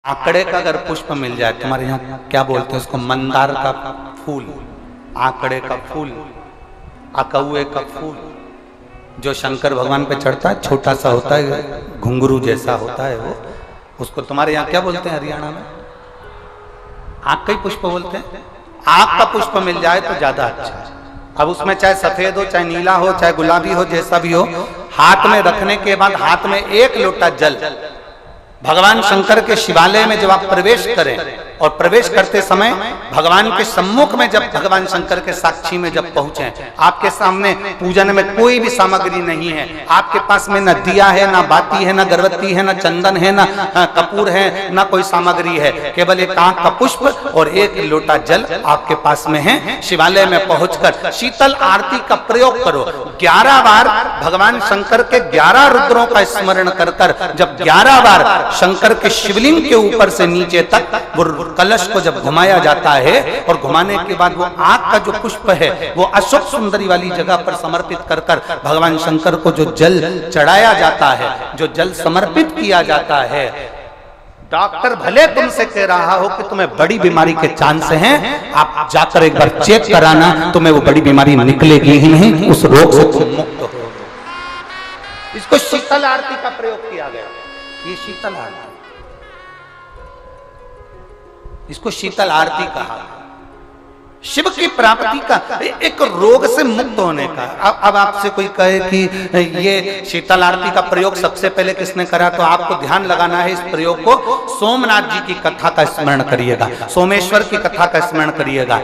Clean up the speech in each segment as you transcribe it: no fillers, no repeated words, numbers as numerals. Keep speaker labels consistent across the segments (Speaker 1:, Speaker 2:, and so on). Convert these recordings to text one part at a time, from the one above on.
Speaker 1: आंकड़े का अगर पुष्प मिल जाए, तुम्हारे यहाँ क्या बोलते हैं उसको, मंदार का फूल, आंकड़े का फूल, अकौए का फूल, जो शंकर भगवान पे चढ़ता है, छोटा सा होता है, घुंघरू जैसा होता है वो, उसको तुम्हारे यहाँ क्या बोलते हैं हरियाणा में? आंख का ही पुष्प बोलते हैं। आंख का पुष्प मिल जाए तो ज्यादा अच्छा है। अब उसमें चाहे सफेद हो, चाहे नीला हो, चाहे गुलाबी हो, जैसा भी हो, हाथ में रखने के बाद हाथ में एक लोटा जल, भगवान शंकर के शिवालय में जब आप प्रवेश करें और प्रवेश करते समय भगवान के सम्मुख में जब भगवान शंकर के साक्षी में जब पहुंचे, आपके सामने पूजन में कोई भी सामग्री नहीं है, आपके पास में न दिया है, न बाती है, न गर्भवती है, न चंदन है, न कपूर है, न कोई सामग्री है, केवल एक आंख का पुष्प और एक लोटा जल आपके पास में है। शिवालय में पहुंचकर शीतल आरती का प्रयोग करो। 11 बार भगवान शंकर के 11 रुद्रों का स्मरण कर कर जब 11 बार शंकर के शिवलिंग के ऊपर से नीचे तक वो कलश को जब घुमाया जाता है और घुमाने के बाद वो आंख का जो पुष्प है वो अशोक सुंदरी वाली जगह पर समर्पित कर कर भगवान शंकर को जो जल चढ़ाया जाता है, जो जल समर्पित किया जाता है, डॉक्टर भले तुमसे कह रहा हो कि तुम्हें बड़ी बीमारी के चांस हैं, आप जाकर एक बार चेक कराना, तुम्हें वो बड़ी बीमारी निकलेगी ही नहीं, उस रोग से तुम मुक्त हो। इसको शीतल आरती का प्रयोग किया गया। ये शीतल आरती, इसको शीतल आरती कहा। शिव की प्राप्ति का, एक रोग से मुक्त होने का। अब आपसे कोई कहे कि ये शीतल आरती का प्रयोग सबसे पहले किसने करा, तो आपको ध्यान लगाना है इस प्रयोग को। सोमनाथ जी की कथा का स्मरण करिएगा, सोमेश्वर की कथा का स्मरण करिएगा।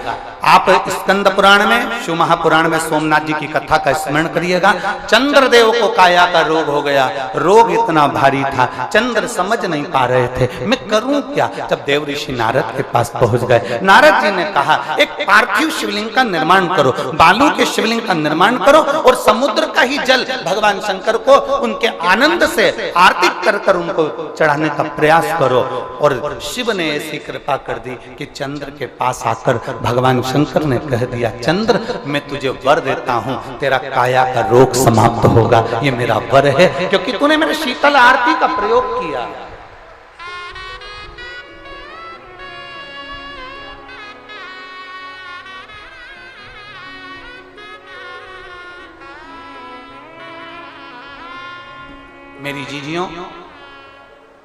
Speaker 1: आप स्कंद पुराण में, शिव महापुराण में सोमनाथ जी की कथा का स्मरण करिएगा। चंद्रदेव को काया का रोग हो गया, रोग इतना भारी था, चंद्र समझ नहीं पा रहे थे मैं करूं क्या। जब देव ऋषि नारद के पास पहुंच गए, नारद जी ने कहा एक पार्थिव शिवलिंग का निर्माण करो, बालू के शिवलिंग का निर्माण करो और समुद्र का ही जल भगवान शंकर को उनके आनंद से आरती कर कर उनको चढ़ाने का प्रयास करो। और शिव ने ऐसी कृपा कर दी कि चंद्र के पास आकर भगवान शंकर ने कह दिया, चंद्र मैं तुझे वर देता हूं, तेरा काया का रोग समाप्त होगा, ये मेरा वर है क्योंकि तूने मेरे शीतल आरती का प्रयोग किया। मेरी जीजियों,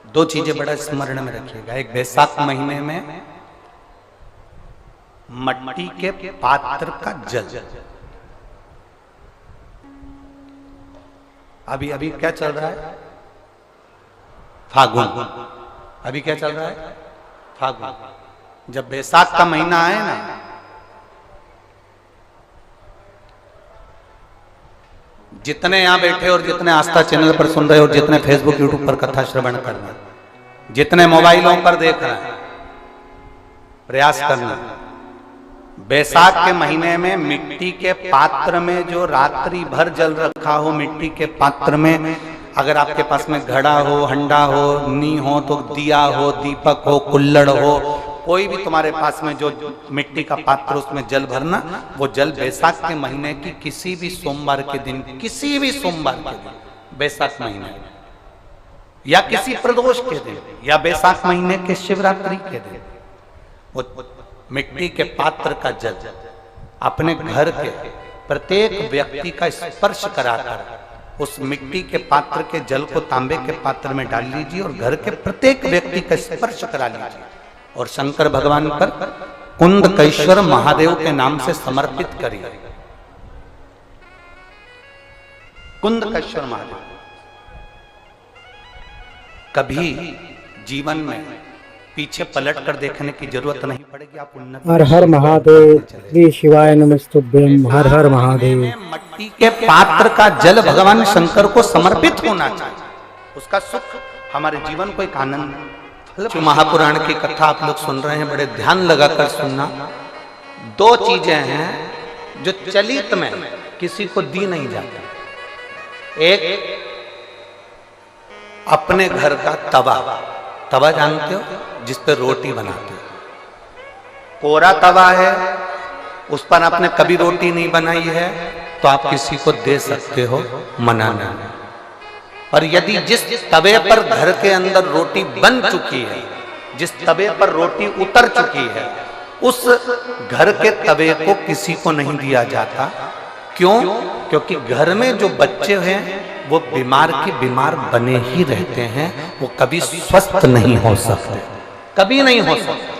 Speaker 1: 2 चीजें बड़ा स्मरण में रखिएगा। एक, बैसाख महीने में मट्टी के पात्र का जल, अभी क्या चल रहा है, फागुन। अभी क्या चल रहा है, फागुन। जब बैसाख का महीना आए ना, जितने यहां बैठे और जितने आस्था चैनल पर सुन रहे और जितने फेसबुक यूट्यूब पर कथा श्रवण कर रहे, जितने मोबाइलों पर देख रहे हैं, प्रयास करना, बैसाख के महीने में मिट्टी के पात्र में जो रात्रि भर जल रखा हो, मिट्टी के पात्र में, अगर आपके पास में घड़ा हो, हंडा हो, नी हो, तो दिया हो, दीपक हो, कुल्लड़ हो, कोई भी तुम्हारे पास में जो मिट्टी का पात्र, उसमें जल भरना। वो जल बैसाख के महीने की किसी भी सोमवार के दिन, किसी भी सोमवार के दिन, बैसाख महीने या किसी प्रदोष के दिन या बैसाख महीने के शिवरात्रि के दिन, वो मिट्टी के पात्र का जल अपने घर के प्रत्येक व्यक्ति का स्पर्श कराकर उस मिट्टी के पात्र के जल को तांबे के पात्र में डाल लीजिए और घर के प्रत्येक व्यक्ति का स्पर्श करा लीजिए और शंकर भगवान पर कुंदकेश्वर महादेव के नाम से समर्पित करिए। कुंदकेश्वर महादेव, कभी जीवन में पीछे पलट कर देखने की जरूरत नहीं पड़ेगी। आप उन्नति।
Speaker 2: हर हर महादेव, श्री शिवाय नमस्तुभ्यं। हर हर महादेव।
Speaker 1: मट्टी के पात्र का जल भगवान शंकर को समर्पित होना चाहिए, उसका सुख हमारे जीवन को एक आनंद। महापुराण की कथा आप लोग सुन रहे हैं, बड़े ध्यान लगाकर सुनना। 2 चीजें हैं जो चलित में किसी को दी नहीं जाती। एक, अपने घर का तवा, तवा जानते हो, जिस पर रोटी बनाते हो, कोरा तवा है, उस पर आपने कभी रोटी नहीं बनाई है तो आप किसी को दे सकते हो, मना नहीं। और यदि जिस तवे पर घर के अंदर रोटी बन चुकी है जिस तवे पर रोटी उतर चुकी है उस घर के तवे को किसी को नहीं दिया जाता। क्यों? क्योंकि घर में जो बच्चे हैं वो बीमार के बीमार बने ही रहते हैं, वो कभी स्वस्थ नहीं हो सकते, कभी नहीं हो सकते।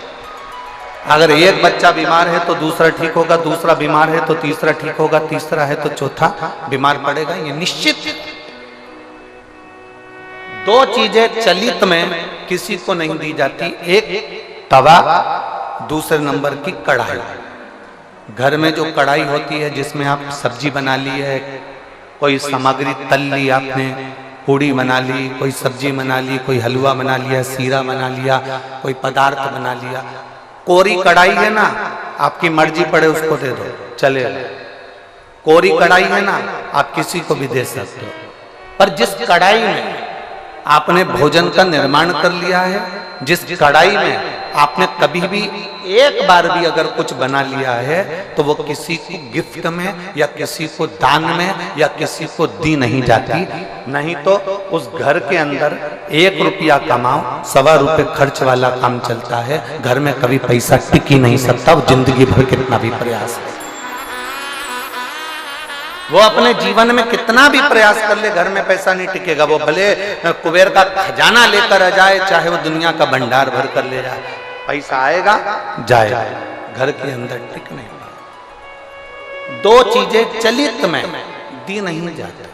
Speaker 1: अगर एक बच्चा बीमार है तो दूसरा ठीक होगा, दूसरा बीमार है तो तीसरा ठीक होगा, तीसरा है तो चौथा बीमार पड़ेगा, ये निश्चित। दो चीजें चलित में किसी को नहीं दी जाती, एक तवा, दूसरे नंबर की कढ़ाई। घर में जो कढ़ाई होती है जिसमें आप सब्जी बना ली है, कोई सामग्री तल ली आपने, पूड़ी बना ली, कोई सब्जी बना ली, कोई हलवा बना लिया, सीरा बना लिया, कोई पदार्थ बना लिया, कोरी कढ़ाई है ना, आपकी मर्जी पड़े उसको दे दो चले। कोरी कढ़ाई है ना, आप किसी को भी दे सकते हो। पर जिस कढ़ाई में आपने भोजन का निर्माण कर लिया है, जिस कढ़ाई में आपने कभी भी एक बार भी अगर कुछ बना लिया है तो वो किसी को गिफ्ट में या किसी को दान में या किसी को दी नहीं जाती। नहीं तो उस घर के अंदर 1 रुपया कमाओ, 1.25 रुपये खर्च वाला काम चलता है। घर में कभी पैसा टिक ही नहीं सकता, वो जिंदगी भर कितना भी प्रयास है, वो अपने जीवन में कितना भी प्रयास कर ले घर में पैसा नहीं टिकेगा। वो भले कुबेर का खजाना लेकर आ जाए, चाहे वो दुनिया का भंडार भर कर ले जाए, पैसा आएगा जाएगा, घर के अंदर टिक नहीं पाएगा। दो चीजें चलित में दी नहीं जाती।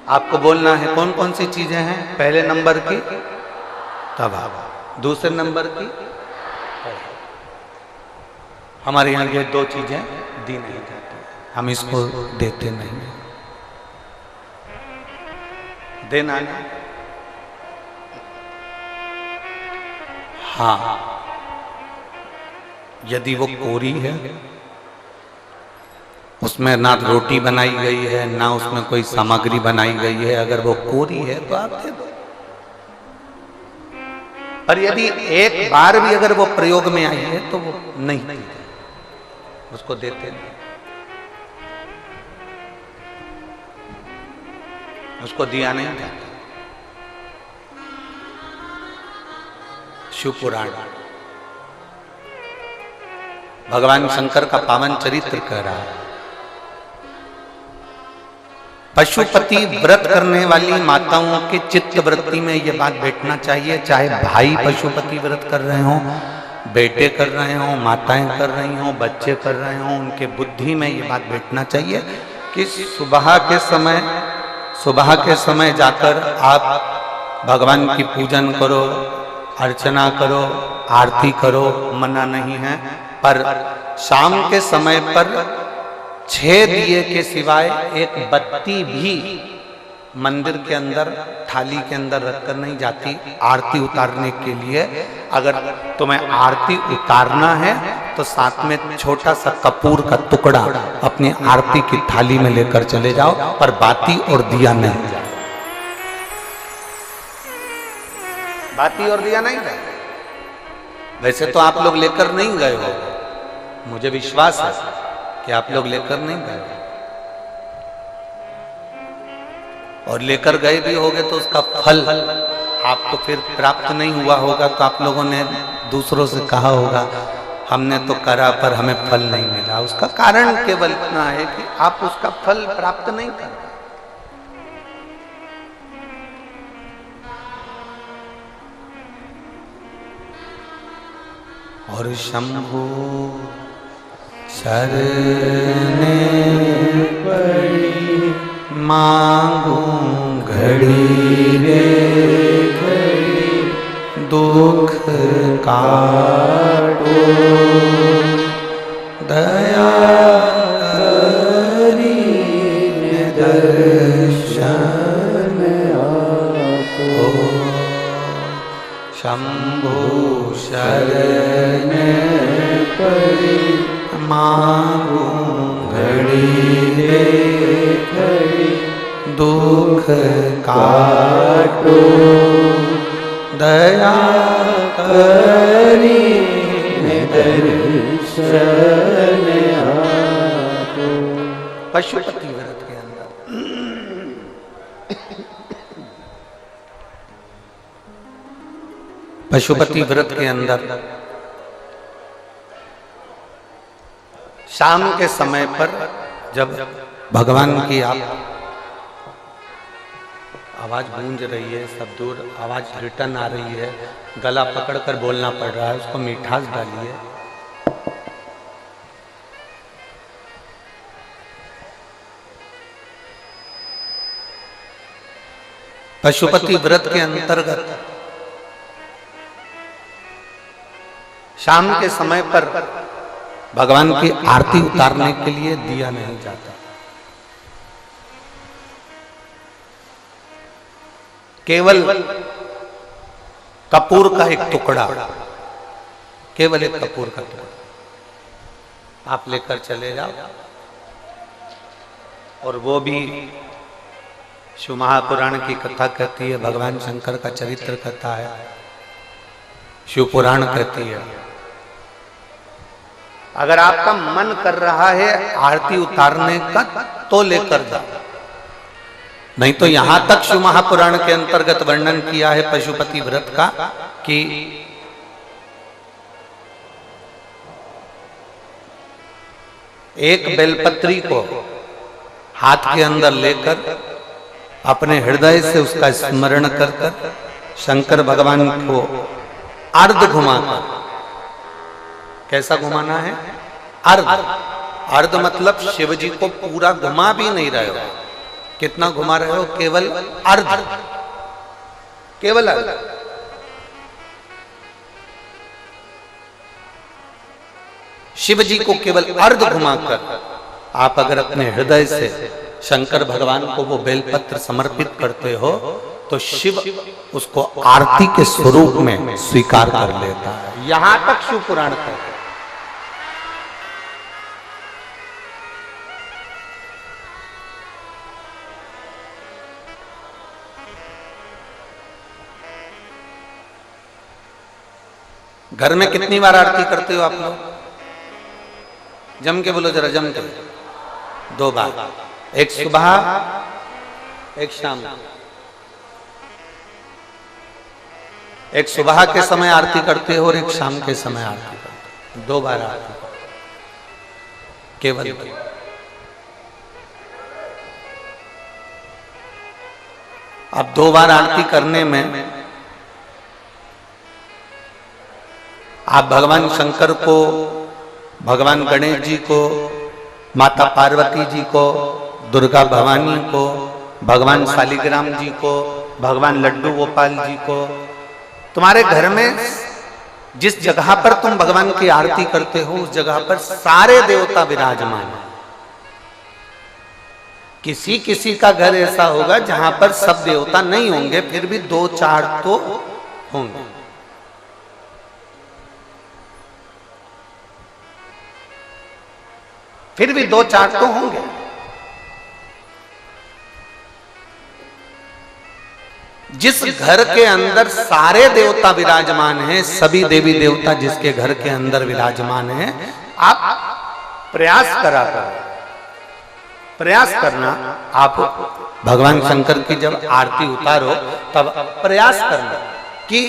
Speaker 1: आपको बोलना है कौन कौन सी चीजें हैं। पहले नंबर की तवा, दूसरे नंबर की हमारे यहाँ ये दो चीजें दी नहीं जाती, हम इसको देते नहीं, देना नहीं। हाँ, यदि वो कोरी है, उसमें ना रोटी बनाई गई है ना उसमें कोई सामग्री बनाई गई है, अगर वो कोरी है तो आप दे दो। पर यदि एक बार भी अगर वो प्रयोग में आई है तो वो नहीं, उसको देते नहीं, उसको दिया नहीं जाता। शिव पुराण भगवान शंकर का पावन चरित्र कह रहा है। पशुपति व्रत करने वाली माताओं के चित्त वृत्ति में ये बात बैठना चाहिए, चाहे भाई पशुपति व्रत कर रहे हो, बेटे कर रहे हो, माताएं कर रही हो, बच्चे कर रहे हो, उनके बुद्धि में ये बात बैठना चाहिए कि सुबह के समय जाकर आप भगवान की पूजन करो, अर्चना करो, आरती करो, मना नहीं है। पर शाम के समय पर 6 दिए के सिवाय एक बत्ती भी मंदिर के अंदर थाली के अंदर रखकर नहीं जाती आरती उतारने के लिए। अगर तुम्हें आरती उतारना है तो साथ में छोटा सा कपूर का टुकड़ा अपनी आरती की थाली में लेकर चले जाओ, पर बाती और दिया नहीं जाए, बाती और दिया नहीं जाए। वैसे तो आप लोग लेकर नहीं गए हो, मुझे विश्वास है कि आप लोग लेकर नहीं गए, और लेकर गए भी होगे तो उसका फल आपको फिर प्राप्त नहीं हुआ होगा। तो आप लोगों ने दूसरों से कहा होगा हमने तो करा पर हमें फल नहीं मिला। उसका कारण केवल इतना है कि आप उसका फल प्राप्त नहीं कर रहे। और शंभु शरणे पड़ी मांगू घड़ी रे घड़ी, दुख काटो दया करी दर्शन आपो। शंभु शरण पड़ी मांगू घड़ी रे घड़ी, दुख काटो दया करी दर्शन आपो। पशुपति व्रत के अंदर पशुपति व्रत के अंदर शाम के समय पर जब भगवान की आप आवाज गूंज रही है, सब दूर आवाज रिटर्न आ रही है, गला पकड़कर बोलना पड़ रहा है, उसको मिठास डालिए। पशुपति व्रत के अंतर्गत शाम के समय पर भगवान की आरती उतारने के लिए दिया नहीं जाता। केवल कपूर का एक टुकड़ा, केवल एक कपूर का टुकड़ा आप लेकर चले जाओ, और वो भी शिव महापुराण की कथा कहती है, भगवान शंकर का चरित्र कथा है, शिव पुराण कहती है। अगर आपका मन कर रहा है आरती उतारने का तो लेकर जाओ, नहीं तो यहां तक शिव महापुराण के अंतर्गत वर्णन किया है पशुपति व्रत का कि एक बेलपत्री को हाथ के अंदर लेकर अपने हृदय से उसका स्मरण कर कर शंकर भगवान को अर्ध घुमाकर, कैसा घुमाना है? अर्ध। अर्ध मतलब शिव जी को पूरा घुमा भी नहीं रहे हो। कितना घुमा रहे हो? केवल अर्ध, केवल अर्ध। शिव जी को केवल अर्ध घुमाकर आप अगर अपने हृदय से शंकर भगवान को वो बेलपत्र समर्पित करते हो तो शिव उसको आरती के स्वरूप में स्वीकार कर लेता है। यहां तक शिव पुराण कहते हैं। घर में कितनी बार आरती करते हो आप लोग? जम के बोलो जरा, जम के। 2 बार, एक सुबह एक शाम। एक सुबह के समय आरती करते हो और एक शाम के समय आरती करते हो। 2 बार आरती केवल। अब 2 बार आरती करने में आप भगवान शंकर को, भगवान गणेश जी को, माता पार्वती जी को, दुर्गा भवानी को, भगवान शालिग्राम जी को, भगवान लड्डू गोपाल जी को, तुम्हारे घर में जिस जगह पर तुम भगवान की आरती करते हो उस जगह पर सारे देवता विराजमान हैं। किसी किसी का घर ऐसा होगा जहां पर सब देवता नहीं होंगे, फिर भी 2-4 तो होंगे। फिर भी 2-4 तो होंगे। जिस घर के अंदर सारे देवता विराजमान हैं, सभी देवी देवता जिसके घर के अंदर विराजमान हैं, आप प्रयास करा कर, प्रयास करना। आप भगवान शंकर की जब आरती उतारो तब प्रयास करना कि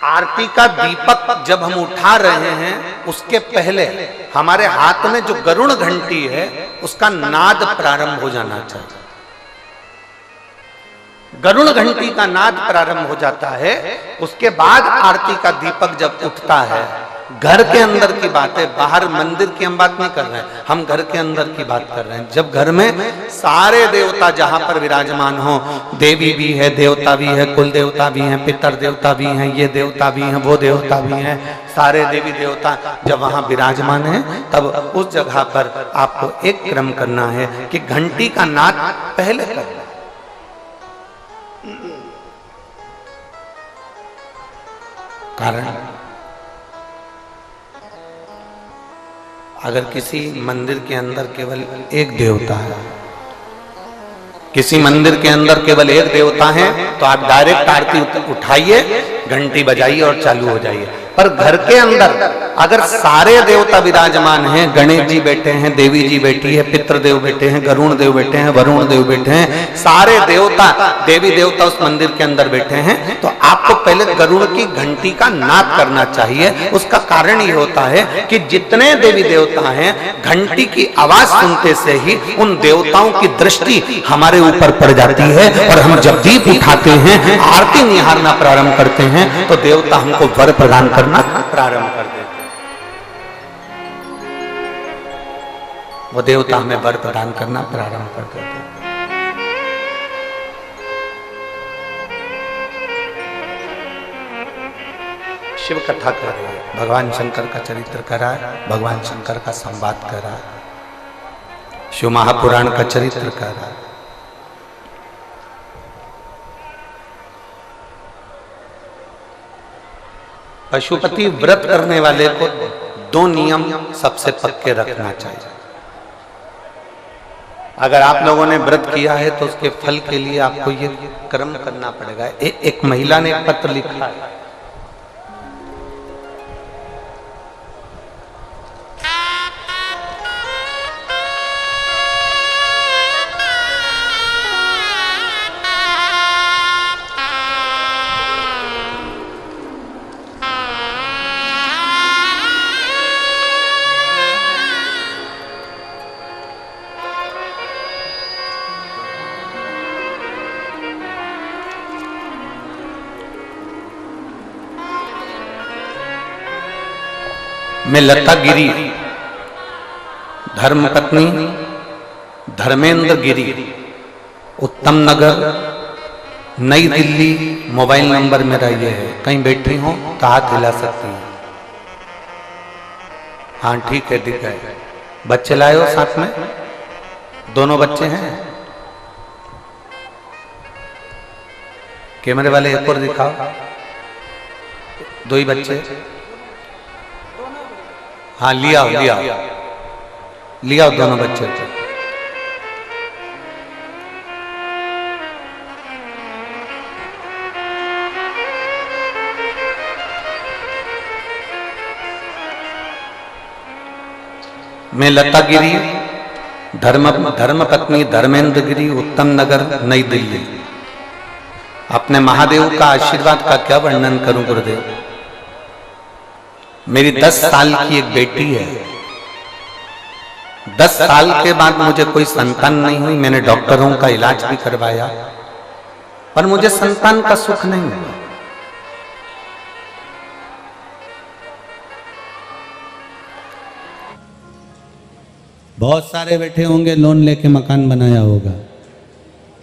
Speaker 1: आरती का दीपक जब हम उठा रहे हैं उसके पहले हमारे हाथ में जो गरुड़ घंटी है उसका नाद प्रारंभ हो जाना चाहिए। गरुड़ घंटी का नाद प्रारंभ हो जाता है, उसके बाद आरती का दीपक जब उठता है। घर के अंदर की बात है, बाहर मंदिर की हम बात नहीं कर रहे हैं, हम घर के अंदर की बात कर रहे हैं। जब घर में सारे देवता जहां पर विराजमान हो, देवी भी है, देवता भी है, कुल देवता भी हैं, पितर देवता भी हैं, ये देवता भी हैं, वो देवता भी हैं, सारे देवी देवता जब वहां विराजमान हैं, तब उस जगह पर आपको एक क्रम करना है कि घंटी का नाद पहले करना। कारण अगर किसी मंदिर के अंदर केवल एक देवता है, किसी मंदिर के अंदर केवल एक देवता है, तो आप डायरेक्ट आरती उठाइए, घंटी बजाइए और चालू हो जाइए। पर घर के अंदर अगर सारे देवता विराजमान हैं, गणेश जी बैठे हैं, देवी जी बैठी है, पितृदेव बैठे हैं, गरुण देव बैठे हैं, वरुण देव बैठे हैं, सारे देवता देवी देवता उस मंदिर के अंदर बैठे हैं, तो आपको पहले गरुड़ की घंटी का नाद करना चाहिए। उसका कारण ये होता है कि जितने देवी देवता हैं, घंटी की आवाज सुनते से ही उन देवताओं की दृष्टि हमारे ऊपर पड़ जाती है, और हम जब दीप उठाते हैं, आरती निहारना प्रारंभ करते हैं, तो देवता हमको वर प्रदान करना प्रारंभ कर देते हैं। वो देवता हमें वर प्रदान करना प्रारंभ कर देते हैं। शिव कथा कर रहे हैं, भगवान शंकर का चरित्र करा, भगवान शंकर का संवाद करा, शिव महापुराण का चरित्र करा। पशुपति व्रत करने वाले को 2 नियम सबसे पक्के रखना चाहिए। अगर आप लोगों ने व्रत किया है तो उसके फल के लिए आपको ये कर्म करना पड़ेगा। एक महिला ने एक पत्र लिखा है, मैं लता गिरी, धर्मपत्नी धर्मेंद्र गिरी, उत्तम नगर, नई दिल्ली, मोबाइल नंबर मेरा ये है। कहीं बैठी हो तो हाथ हिला सकती हैं। हाँ ठीक है, दिख है। बच्चे लाए हो साथ में? दोनों बच्चे हैं? कैमरे वाले एक और दिखाओ। 2 ही बच्चे? हाँ लिया दोनों बच्चे। मैं लता गिरी, धर्मपत्नी धर्मेंद्र गिरी, उत्तम नगर, नई दिल्ली। अपने महादेव का आशीर्वाद का क्या वर्णन करूं गुरुदेव। मेरी 10 साल की एक बेटी है। 10 साल के बाद मुझे कोई संतान नहीं हुई। मैंने डॉक्टरों का इलाज भी करवाया, पर मुझे संतान का सुख नहीं हुआ। बहुत सारे बैठे होंगे, लोन लेके मकान बनाया होगा।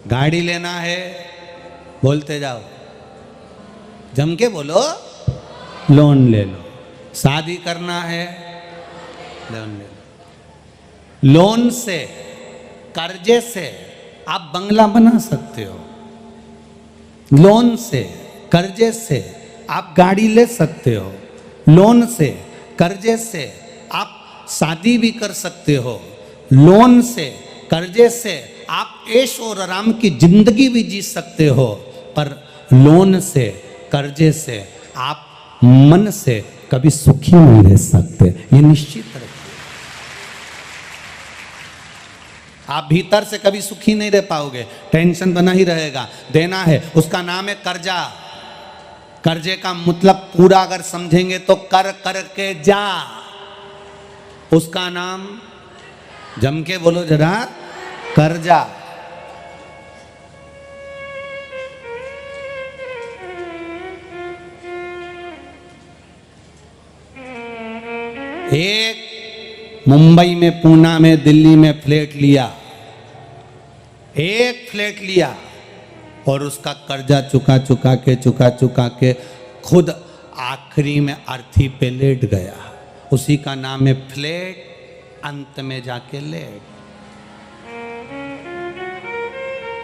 Speaker 1: गाड़ी लेना है, बोलते जाओ, जम के बोलो, लोन ले लो। शादी करना है, लोन ले लो। लोन से, कर्जे से आप बंगला बना सकते हो। लोन से, कर्जे से आप गाड़ी ले सकते हो। लोन से, कर्जे से आप शादी भी कर सकते हो। लोन से, कर्जे से आप ऐश और आराम की जिंदगी भी जी सकते हो। पर लोन से, कर्जे से आप मन से कभी सुखी नहीं रह सकते, ये निश्चित रखिए। आप भीतर से कभी सुखी नहीं रह पाओगे, टेंशन बना ही रहेगा। देना है, उसका नाम है कर्जा। कर्जे का मतलब पूरा अगर समझेंगे तो कर के जा, उसका नाम जम के बोलो जरा, कर्जा। एक मुंबई में, पूना में, दिल्ली में फ्लैट लिया, एक फ्लैट लिया और उसका कर्जा चुका के खुद आखिरी में अर्थी पे लेट गया। उसी का नाम है फ्लैट, अंत में जाके लेट।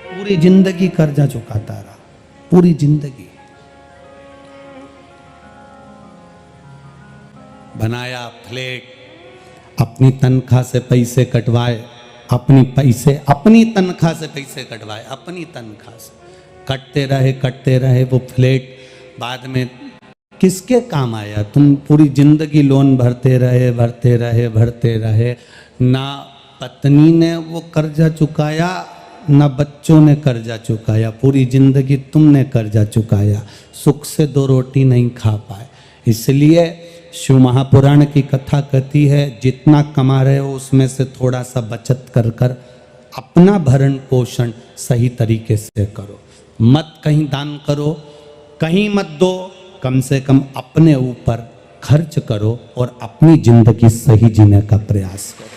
Speaker 1: पूरी जिंदगी कर्जा चुकाता रहा, पूरी जिंदगी। बनाया फ्लैट, अपनी तनख्वाह से पैसे कटवाए, अपनी तनख्वाह से पैसे कटवाए, अपनी तनख्वाह से कटते रहे वो फ्लैट। बाद में किसके काम आया? तुम पूरी जिंदगी लोन भरते रहे भरते रहे भरते रहे, ना पत्नी ने वो कर्जा चुकाया ना बच्चों ने कर्जा चुकाया, पूरी जिंदगी तुमने कर्जा चुकाया, सुख से दो रोटी नहीं खा पाए। इसलिए शिव महापुराण की कथा कहती है जितना कमा रहे हो उसमें से थोड़ा सा बचत कर कर अपना भरण पोषण सही तरीके से करो, मत कहीं दान करो, कहीं मत दो, कम से कम अपने ऊपर खर्च करो और अपनी जिंदगी सही जीने का प्रयास करो।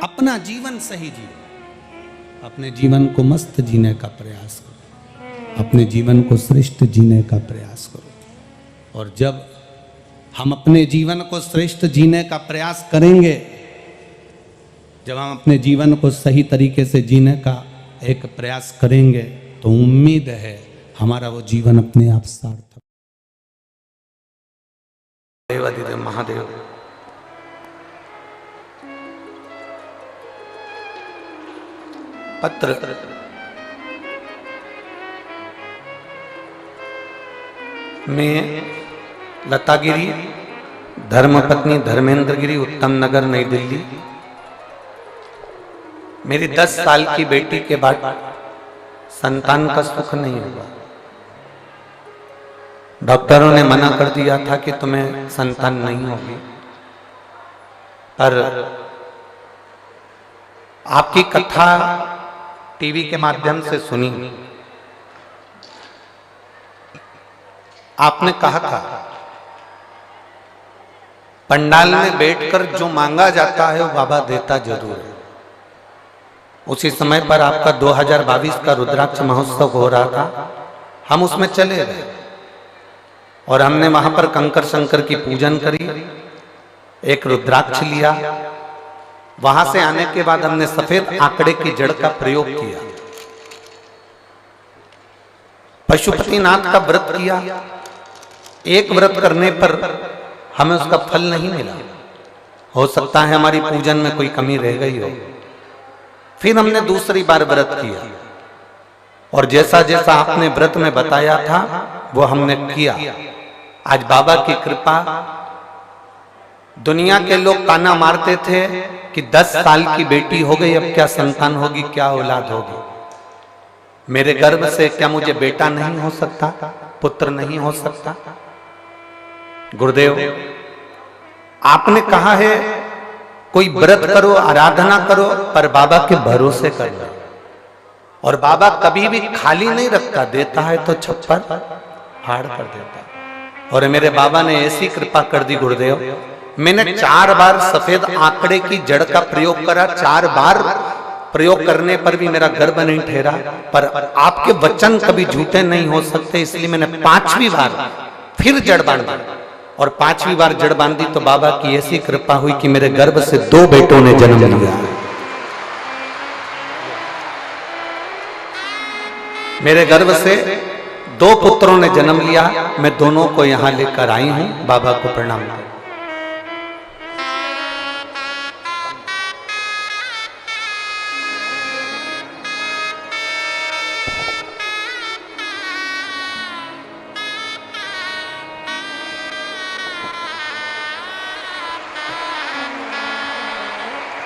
Speaker 1: अपना जीवन सही जियो, अपने जीवन को मस्त जीने का प्रयास करो, अपने जीवन को श्रेष्ठ जीने का प्रयास करो। और जब हम अपने जीवन को श्रेष्ठ जीने का प्रयास करेंगे, जब हम अपने जीवन को सही तरीके से जीने का एक प्रयास करेंगे, तो उम्मीद है हमारा वो जीवन अपने आप सार्थक। देवादिदेव महादेव पत्र में लतागिरी, धर्मपत्नी धर्मेंद्र गिरी, उत्तम नगर, नई दिल्ली। मेरी 10 साल की बेटी के बाद संतान का सुख नहीं हुआ। डॉक्टरों ने मना कर दिया था कि तुम्हें संतान नहीं होगी, पर आपकी कथा टीवी के माध्यम से सुनी। आपने कहा था पंडाल में बैठकर जो मांगा जाता है वो बाबा देता जरूर है। उसी समय पर आपका 2022 का रुद्राक्ष महोत्सव हो रहा था, हम उसमें चले गए और हमने वहां पर कंकर शंकर की पूजन करी, एक रुद्राक्ष लिया। वहां से आने के बाद हमने सफेद आंकड़े की जड़ का प्रयोग किया, पशुपतिनाथ का व्रत किया। एक व्रत करने पर हमें उसका फल नहीं मिला, हो सकता है हमारी पूजन में कोई कमी रह गई हो। फिर हमने दूसरी बार व्रत किया और जैसा जैसा आपने व्रत में बताया था वो हमने किया। आज बाबा की कृपा, दुनिया के लोग ताना मारते थे कि 10 साल की बेटी हो गई, अब क्या संतान होगी, क्या औलाद होगी। मेरे गर्भ से क्या मुझे बेटा नहीं हो सकता, पुत्र नहीं हो सकता? गुरुदेव आपने कहा है कोई व्रत करो, आराधना करो, पर बाबा के भरोसे करो। और बाबा कभी भी खाली नहीं रखता, देता है तो छप्पर फाड़ कर देता है। और मेरे बाबा ने ऐसी कृपा कर दी गुरुदेव, मैंने 4 बार सफेद आंकड़े की जड़ का प्रयोग करा, 4 बार प्रयोग करने पर भी मेरा गर्भ नहीं ठहरा। पर आपके वचन कभी झूठे नहीं हो सकते, इसलिए मैंने 5वीं बार फिर जड़ बांधा और 5वीं बार जड़ बांधी तो बाबा की ऐसी कृपा हुई कि मेरे गर्भ से 2 बेटों ने जन्म लिया। मेरे गर्भ से 2 पुत्रों ने जन्म लिया। मैं दोनों को यहां लेकर आई हूं। बाबा को प्रणाम करें।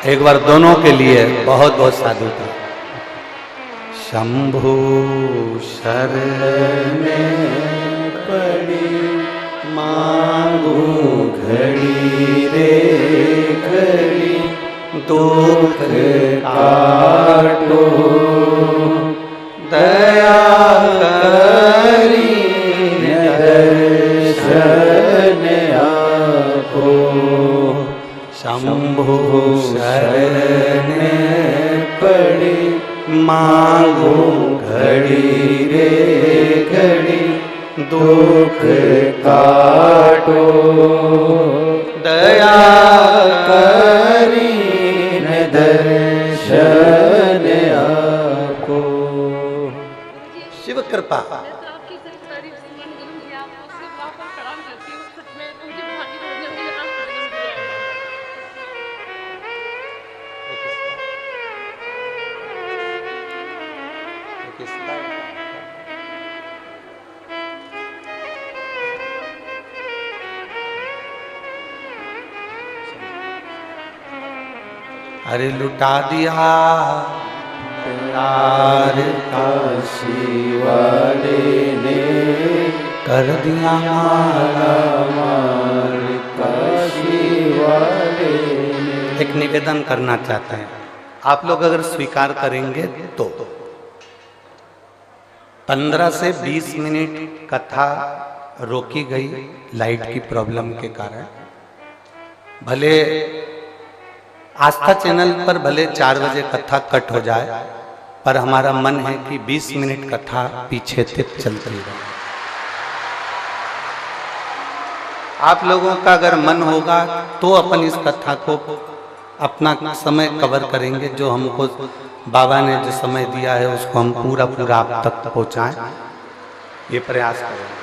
Speaker 1: एक बार दोनों के लिए बहुत बहुत साधुता। शंभु शरण पड़ी मांगू घड़ी रे घड़ी, दुख काटो दया करी दर्शन आपो। शंभु शरण पड़ी मांगो घड़ी रे घड़ी, दुख काटो दया करी दर्शन आपो। शिव कृपा। किसका है? अरे लुटा दिया प्यार काशी वाले ने, कर दिया माला माल काशी वाले ने। एक निवेदन करना चाहते हैं, आप लोग अगर स्वीकार करेंगे तो 15 से 20 मिनट कथा रोकी गई लाइट की प्रॉब्लम के कारण। भले आस्था चैनल पर भले 4 बजे कथा कट हो जाए, पर हमारा मन है कि 20 मिनट कथा पीछे तक चलती रहे। आप लोगों का अगर मन होगा तो अपन इस कथा को अपना समय कवर करेंगे। जो हमको बाबा ने जो समय दिया है उसको हम पूरा आप तक पहुंचाएं, ये प्रयास करेंगे।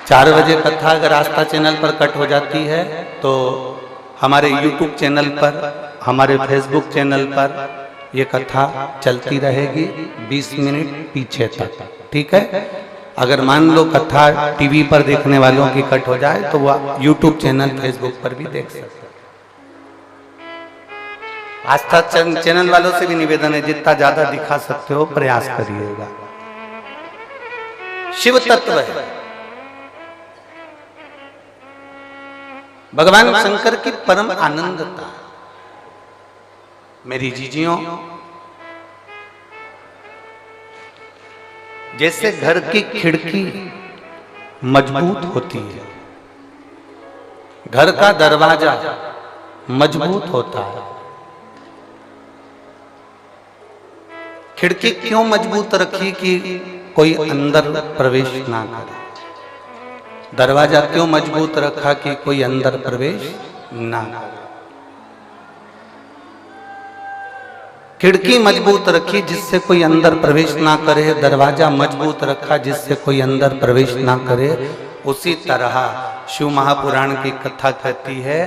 Speaker 1: 4 बजे कथा अगर आस्था चैनल पर कट हो जाती है तो हमारे YouTube चैनल पर, हमारे Facebook चैनल पर ये कथा चलती रहेगी 20 मिनट पीछे तक, ठीक है। अगर मान लो कथा टीवी पर देखने वालों की कट हो जाए तो वह YouTube चैनल, Facebook पर भी देख सकते हैं। आस्था चैनल वालों से भी निवेदन है, जितना ज्यादा दिखा सकते हो प्रयास करिएगा। शिव तत्व है, भगवान शंकर की परम आनंदता। मेरी जीजियों, जैसे घर की खिड़की मजबूत होती है, घर का दरवाजा मजबूत होता है। खिड़की क्यों मजबूत रखी कि कोई अंदर प्रवेश ना करे। दरवाजा क्यों मजबूत रखा कि कोई अंदर प्रवेश ना करे। खिड़की मजबूत रखी जिससे कोई अंदर प्रवेश ना करे, दरवाजा मजबूत रखा जिससे कोई अंदर प्रवेश ना करे। उसी तरह शिव महापुराण की कथा कहती है,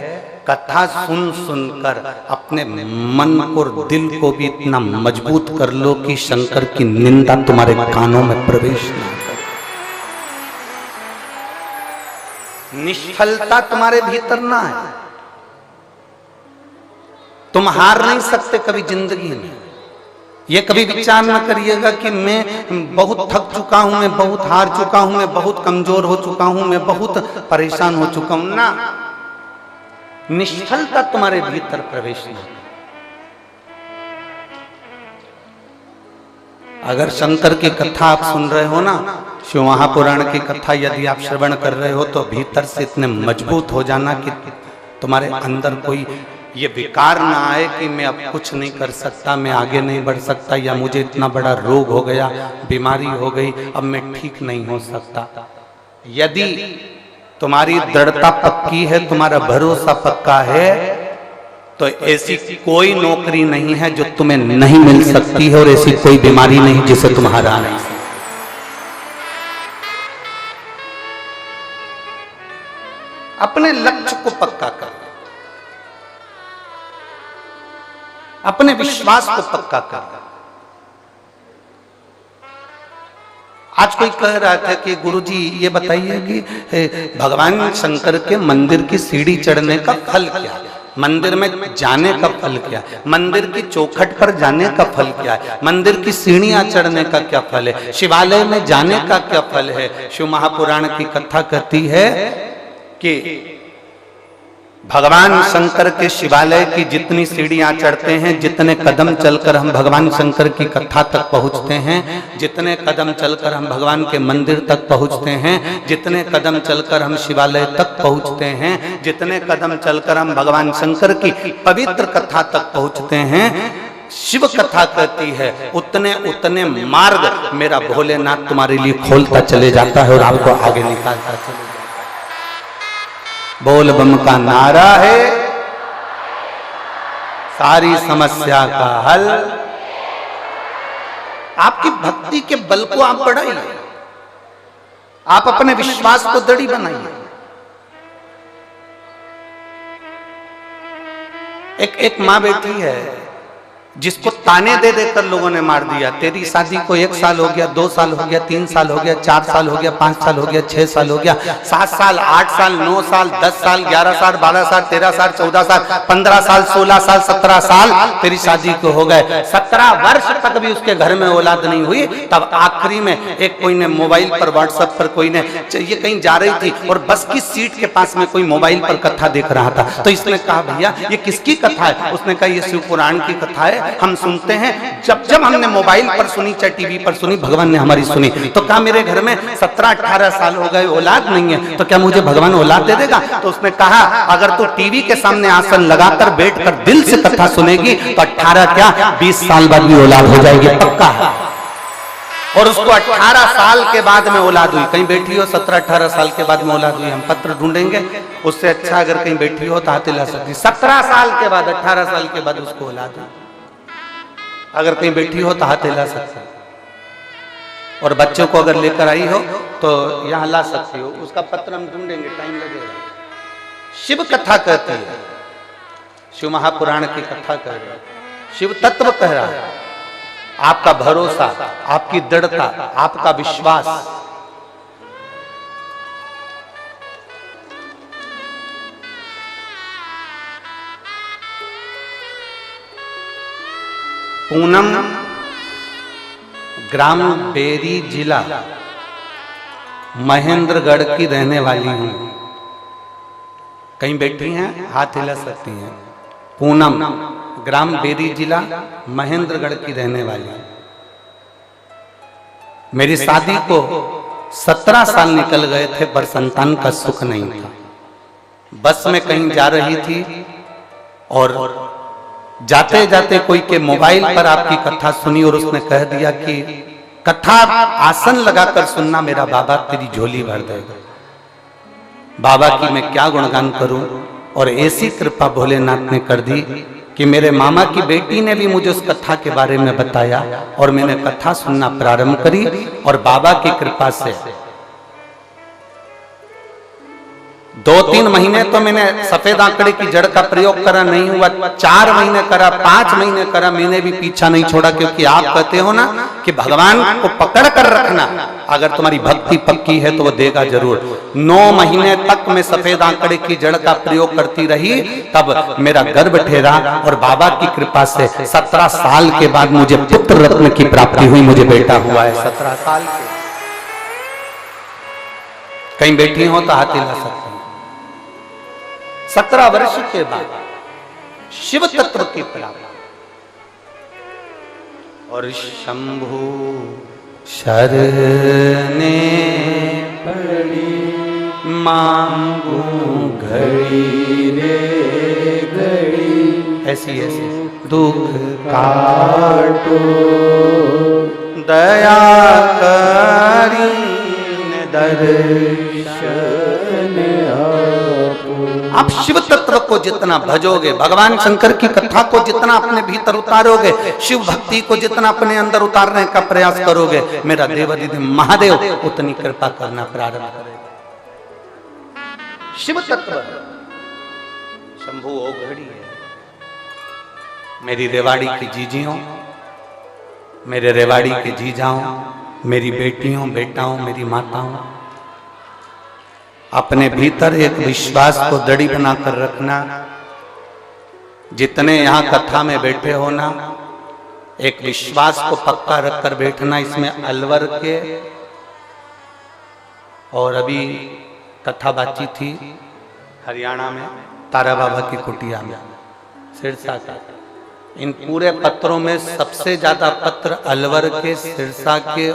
Speaker 1: कथा सुन सुनकर अपने मन और दिल को भी इतना मजबूत कर लो कि शंकर की निंदा तुम्हारे कानों में प्रवेश ना करे। निष्फलता तुम्हारे भीतर ना है। तुम हार नहीं सकते कभी जिंदगी में। ये कभी विचार न करिएगा कि मैं बहुत थक चुका हूं, मैं बहुत हार चुका हूं, मैं बहुत कमजोर हो चुका हूं, मैं बहुत परेशान हो चुका हूं ना। निष्फलता तुम्हारे भीतर प्रवेश नहीं। अगर शंकर की कथा आप सुन रहे हो ना, शिव महापुराण की कथा यदि आप श्रवण कर रहे हो तो भीतर से इतने मजबूत हो जाना कि तुम्हारे अंदर कोई ये विकार ना आए कि मैं अब कुछ नहीं कर सकता, मैं आगे नहीं बढ़ सकता, या मुझे इतना बड़ा रोग हो गया, बीमारी हो गई, अब मैं ठीक नहीं हो सकता। यदि तुम्हारी दृढ़ता पक्की है, तुम्हारा भरोसा पक्का है, तो ऐसी कोई नौकरी नहीं है जो तुम्हें नहीं मिल सकती है, और ऐसी कोई बीमारी नहीं जिसे तुम हरा नहीं सकते। अपने लक्ष्य को पक्का कर, अपने विश्वास को पक्का कर। आज कोई कह रहा था कि गुरुजी ये बताइए कि भगवान शंकर के मंदिर की सीढ़ी चढ़ने का फल क्या है, मंदिर में जाने का फल क्या है, मंदिर की चौखट पर जाने का फल क्या है, मंदिर की सीढ़ियां चढ़ने का क्या फल है, शिवालय में जाने का क्या फल है। शिव महापुराण की कथा कहती है कि भगवान शंकर के शिवालय की जितनी सीढ़ियां चढ़ते हैं, जितने कदम चलकर हम भगवान शंकर की कथा तक पहुंचते हैं, जितने कदम चलकर हम भगवान के मंदिर तक पहुंचते हैं, जितने कदम चलकर हम शिवालय तक पहुंचते हैं, जितने कदम चलकर हम भगवान शंकर की पवित्र कथा तक पहुंचते हैं, शिव कथा कहती है उतने उतने मार्ग मेरा भोलेनाथ तुम्हारे लिए खोलता चले जाता है और आपको आगे निकालता चले जाता है। बोल बम का नारा है सारी समस्या का हल। आपकी भक्ति के बल को आप बढ़ाइए, आप अपने विश्वास को दृढ़ बनाइए। एक माँ बैठी है, जिसको ताने दे देकर लोगों ने मार दिया। तेरी शादी को 1 साल हो गया, 2 साल हो गया, 3 साल हो गया, 4 साल हो गया, 5 साल हो गया, 6 साल हो गया, 7 साल, 8 साल, 9 साल, 10 साल, 11 साल, 12 साल, 13 साल, 14 साल, 15 साल, 16 साल, 17 साल तेरी शादी को हो गए। 17 वर्ष तक भी उसके घर में औलाद नहीं हुई। तब आखिरी में एक कोई ने मोबाइल पर, व्हाट्सएप पर कोई ने, ये कहीं जा रही थी और बस की सीट के पास में कोई मोबाइल पर कथा देख रहा था, तो इसने कहा भैया ये किसकी कथा है? उसने कहा ये शिव पुराण की कथा है, हम सुनते हैं। जब जब हमने मोबाइल पर सुनी, चाहे टीवी पर सुनी, भगवान ने हमारी सुनी। तो कहा मेरे घर में 17-18 साल हो गए, औलाद नहीं है, तो क्या मुझे भगवान औलाद दे देगा? तो उसने कहा अगर तू टीवी के सामने आसन लगाकर बैठकर दिल से कथा सुनेगी तो 18 क्या 20 साल बाद भी औलाद हो जाएगी, पक्का है। और उसको 18 साल के बाद में औलाद हुई। कहीं बैठी हो 17-18 साल के बाद में औलाद हुई, हम पत्र ढूंढेंगे उससे अच्छा। अगर कहीं बैठी हो तो हाथ हिला सकती। 17 साल के बाद, 18 साल के बाद उसको औलाद हुई। अगर कहीं बैठी हो तो हाथ हिला सकते हो। और बच्चों को अगर लेकर आई हो तो यहां ला सकती हो। उसका पत्र हम ढूंढेंगे, टाइम लगेगा। शिव कथा कहती है, शिव महापुराण की कथा कह रहे हैं, शिव तत्व कह रहा है। आपका भरोसा, आपकी दृढ़ता, आपका विश्वास, पूनम, ग्राम बेरी, जिला महेंद्रगढ़ की रहने वाली हूं। कहीं बैठी हैं, हाथ हिला सकती हैं। पूनम, ग्राम बेरी, जिला महेंद्रगढ़ की रहने वाली। मेरी शादी को 17 साल निकल गए थे पर संतान का सुख नहीं था। बस में कहीं जा रही थी और जाते जाते कोई के मोबाइल पर आपकी कथा सुनी और उसने कह दिया कि कथा आसन लगाकर सुनना, मेरा बाबा तेरी झोली भर देगा। बाबा की मैं क्या गुणगान करूं। और ऐसी कृपा भोलेनाथ ने कर दी कि मेरे मामा की बेटी ने भी मुझे उस कथा के बारे में बताया और मैंने कथा सुनना प्रारंभ करी। और बाबा की कृपा से 2-3 महीने तो मैंने सफेद आंकड़े की जड़ का प्रयोग करा, नहीं हुआ। 4 महीने करा, 5 महीने करा, मैंने भी पीछा नहीं छोड़ा। क्योंकि आप कहते हो ना कि भगवान को पकड़ कर रखना, अगर तुम्हारी भक्ति पक्की है तो वो देगा जरूर। 9 महीने तक मैं सफेद आंकड़े की जड़ का प्रयोग करती रही, तब मेरा गर्भ ठहरा और बाबा की कृपा से 17 साल के बाद मुझे पुत्र रत्न की प्राप्ति हुई, मुझे बेटा हुआ है 17 साल के। कहीं बैठी हो तो हाथ हिला सकते। 17 वर्ष के बाद शिव तत्व की प्राप्ति। और शंभु शरणे पड़ी, मांगू घड़ी रे घड़ी, ऐसी ऐसी दुख काटो, दया करी दर्शन आप शिव तत्व को जितना भजोगे, भगवान शंकर की कथा को जितना अपने भीतर उतारोगे, शिव भक्ति को जितना अपने अंदर उतारने का प्रयास करोगे, मेरा देवाधिदेव महादेव उतनी कृपा करना प्रारंभ करेगा। शिव तत्व शंभु ओघड़ी है। मेरी रेवाड़ी की जीजियों, मेरे रेवाड़ी के जीजाओं, मेरी बेटियों, बेटाओं, मेरी माताओं, अपने भीतर एक विश्वास को दृढ़ बनाकर रखना। जितने यहाँ कथा में बैठे हो ना, एक विश्वास को पक्का रखकर बैठना। इसमें अलवर के, और अभी कथा बातचीत थी हरियाणा में तारा बाबा की कुटिया में, सिरसा का। इन पूरे पत्रों में सबसे ज्यादा पत्र अलवर के, सिरसा के,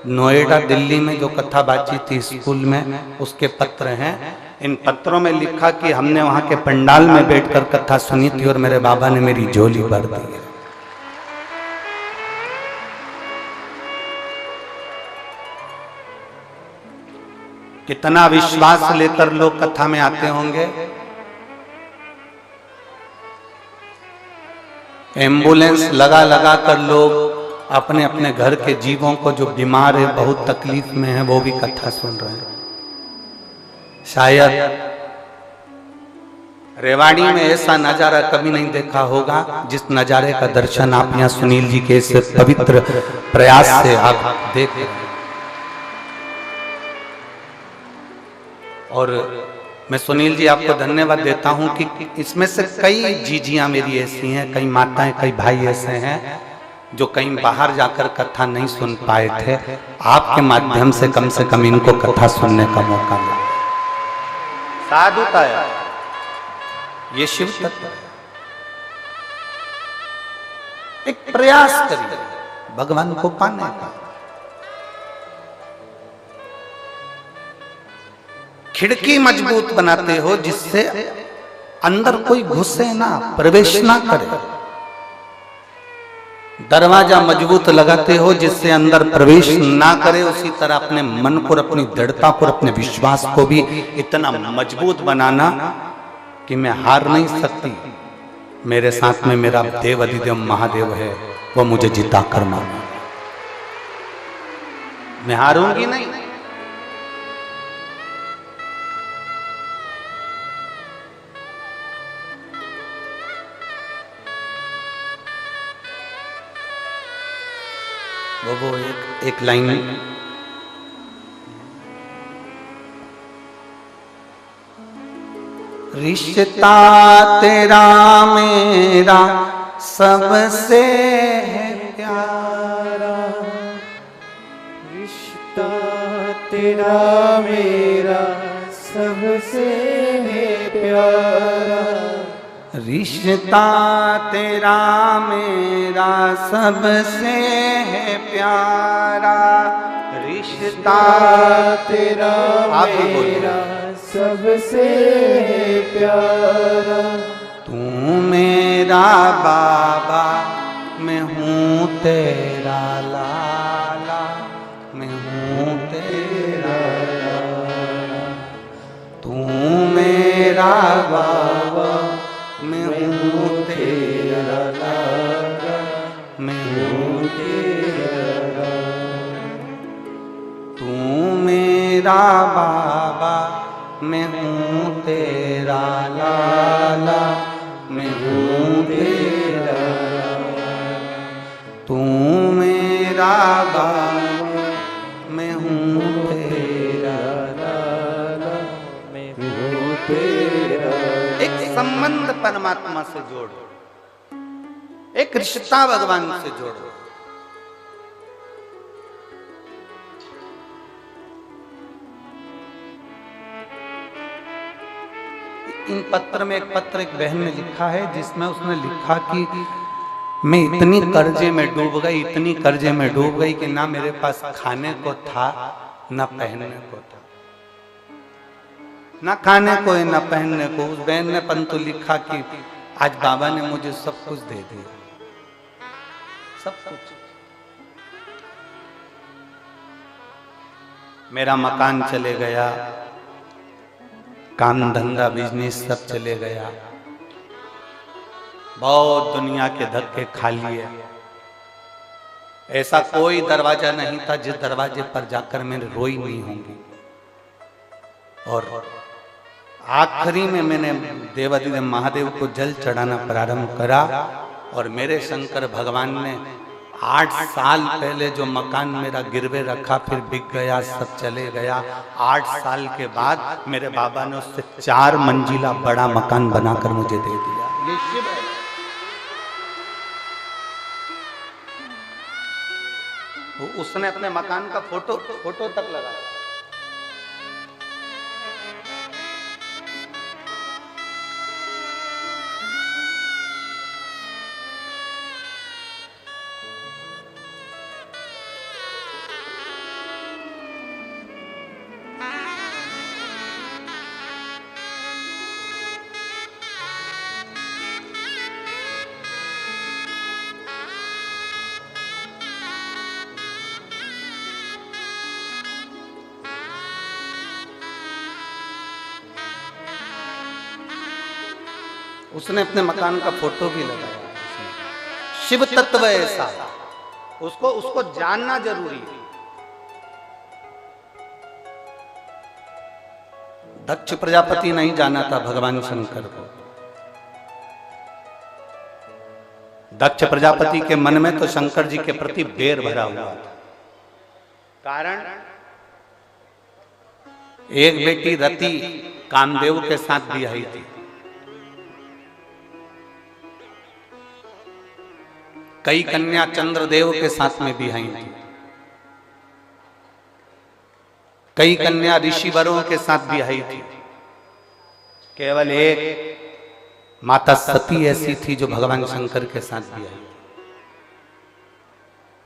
Speaker 1: नोएडा, दिल्ली में जो कथा बातचीत थी स्कूल में, उसके पत्र हैं। इन पत्रों में लिखा कि हमने वहां के पंडाल में बैठकर कथा सुनी थी और मेरे बाबा ने मेरी झोली भर दी। कितना विश्वास लेकर लोग कथा में आते होंगे। एम्बुलेंस लगा लगा कर लोग अपने अपने घर के जीवों को, जो बीमार है, बहुत तकलीफ में है, वो भी कथा सुन रहे हैं। शायद रेवाड़ी में ऐसा नजारा कभी नहीं देखा होगा जिस नजारे का दर्शन आप यहाँ सुनील जी के इस पवित्र प्रयास से आप देख रहे हैं। और मैं सुनील जी आपको धन्यवाद देता हूं कि इसमें से कई जीजियां मेरी ऐसी हैं, कई माताएं, कई भाई ऐसे हैं जो कहीं बाहर जाकर कथा नहीं सुन पाए थे। आपके माध्यम से कम इनको कथा सुनने का मौका मिला। साधुता है, ये शिव तत्व है। एक प्रयास करिए भगवान को पाने का। खिड़की मजबूत बनाते हो जिससे अंदर कोई घुसे ना, प्रवेश ना करे। दरवाजा मजबूत लगाते हो जिससे अंदर प्रवेश ना करे। उसी तरह अपने मन को, अपनी दृढ़ता को, अपने विश्वास को भी इतना मजबूत बनाना कि मैं हार नहीं सकती। मेरे साथ में मेरा देव अधिदेव महादेव है, वो मुझे जिता कर माना, मैं हारूंगी नहीं। वो एक लाइन रिश्ता तेरा मेरा सबसे है प्यारा,
Speaker 2: रिश्ता तेरा मेरा सबसे है प्यारा,
Speaker 1: रिश्ता तेरा मेरा सबसे है प्यारा, रिश्ता
Speaker 2: तेरा मेरा सबसे है प्यारा।
Speaker 1: तू मेरा बाबा, मैं हूँ तेरा लाला, मैं हूँ तेरा लाला। तू मेरा बाबा, मैं हूँ तेरा लाला, मैं हूँ तेरा लाला। तू मेरा बाबा, मैं हूँ तेरा लाला, मैं हूँ तेरा लाला। तू मेरा बाबा, मैं हूँ तेरा लाला, मैं हूँ तेरा। एक संबंध परमात्मा से जोड़ो, एक रिश्ता भगवान से जोड़ो। इन पत्र में एक पत्र एक बहन ने लिखा है जिसमें उसने लिखा कि मैं इतनी कर्जे में डूब गई, इतनी कर्जे में डूब गई कि ना मेरे पास खाने को था, ना पहनने को था, ना खाने को है ना पहनने को। उस बहन ने परंतु लिखा कि आज बाबा ने मुझे सब कुछ दे दिया, सब कुछ। मेरा मकान चले गया, काम धंधा बिजनेस सब चले गया, बहुत दुनिया के धक्के खा लिए। ऐसा कोई दरवाजा नहीं था जिस दरवाजे पर जाकर मैं रोई नहीं होंगी। और आखिरी में मैंने देवाधिदेव महादेव को जल चढ़ाना प्रारंभ करा और मेरे शंकर भगवान ने 8 साल पहले जो मकान मेरा गिरवे रखा, फिर बिक गया, सब चले गया। 8 साल के बाद मेरे बाबा ने उससे 4 मंजिला बड़ा मकान बनाकर मुझे दे दिया। ये शिव है। उसने अपने मकान का फोटो तक लगाया। उसने अपने मकान का फोटो भी लगाया। शिव तत्व ऐसा, उसको जानना जरूरी है। दक्ष प्रजापति नहीं जाना था भगवान शंकर को, दक्ष प्रजापति के मन में तो शंकर जी के प्रति बैर भरा हुआ था। कारण एक बेटी रति कामदेव के साथ ब्याही थी, कई कन्या चंद्रदेव के साथ में ब्याही थी, कई कन्या ऋषिवरों के साथ ब्याही थी। केवल एक माता सती ऐसी थी जो भगवान शंकर के साथ ब्याही।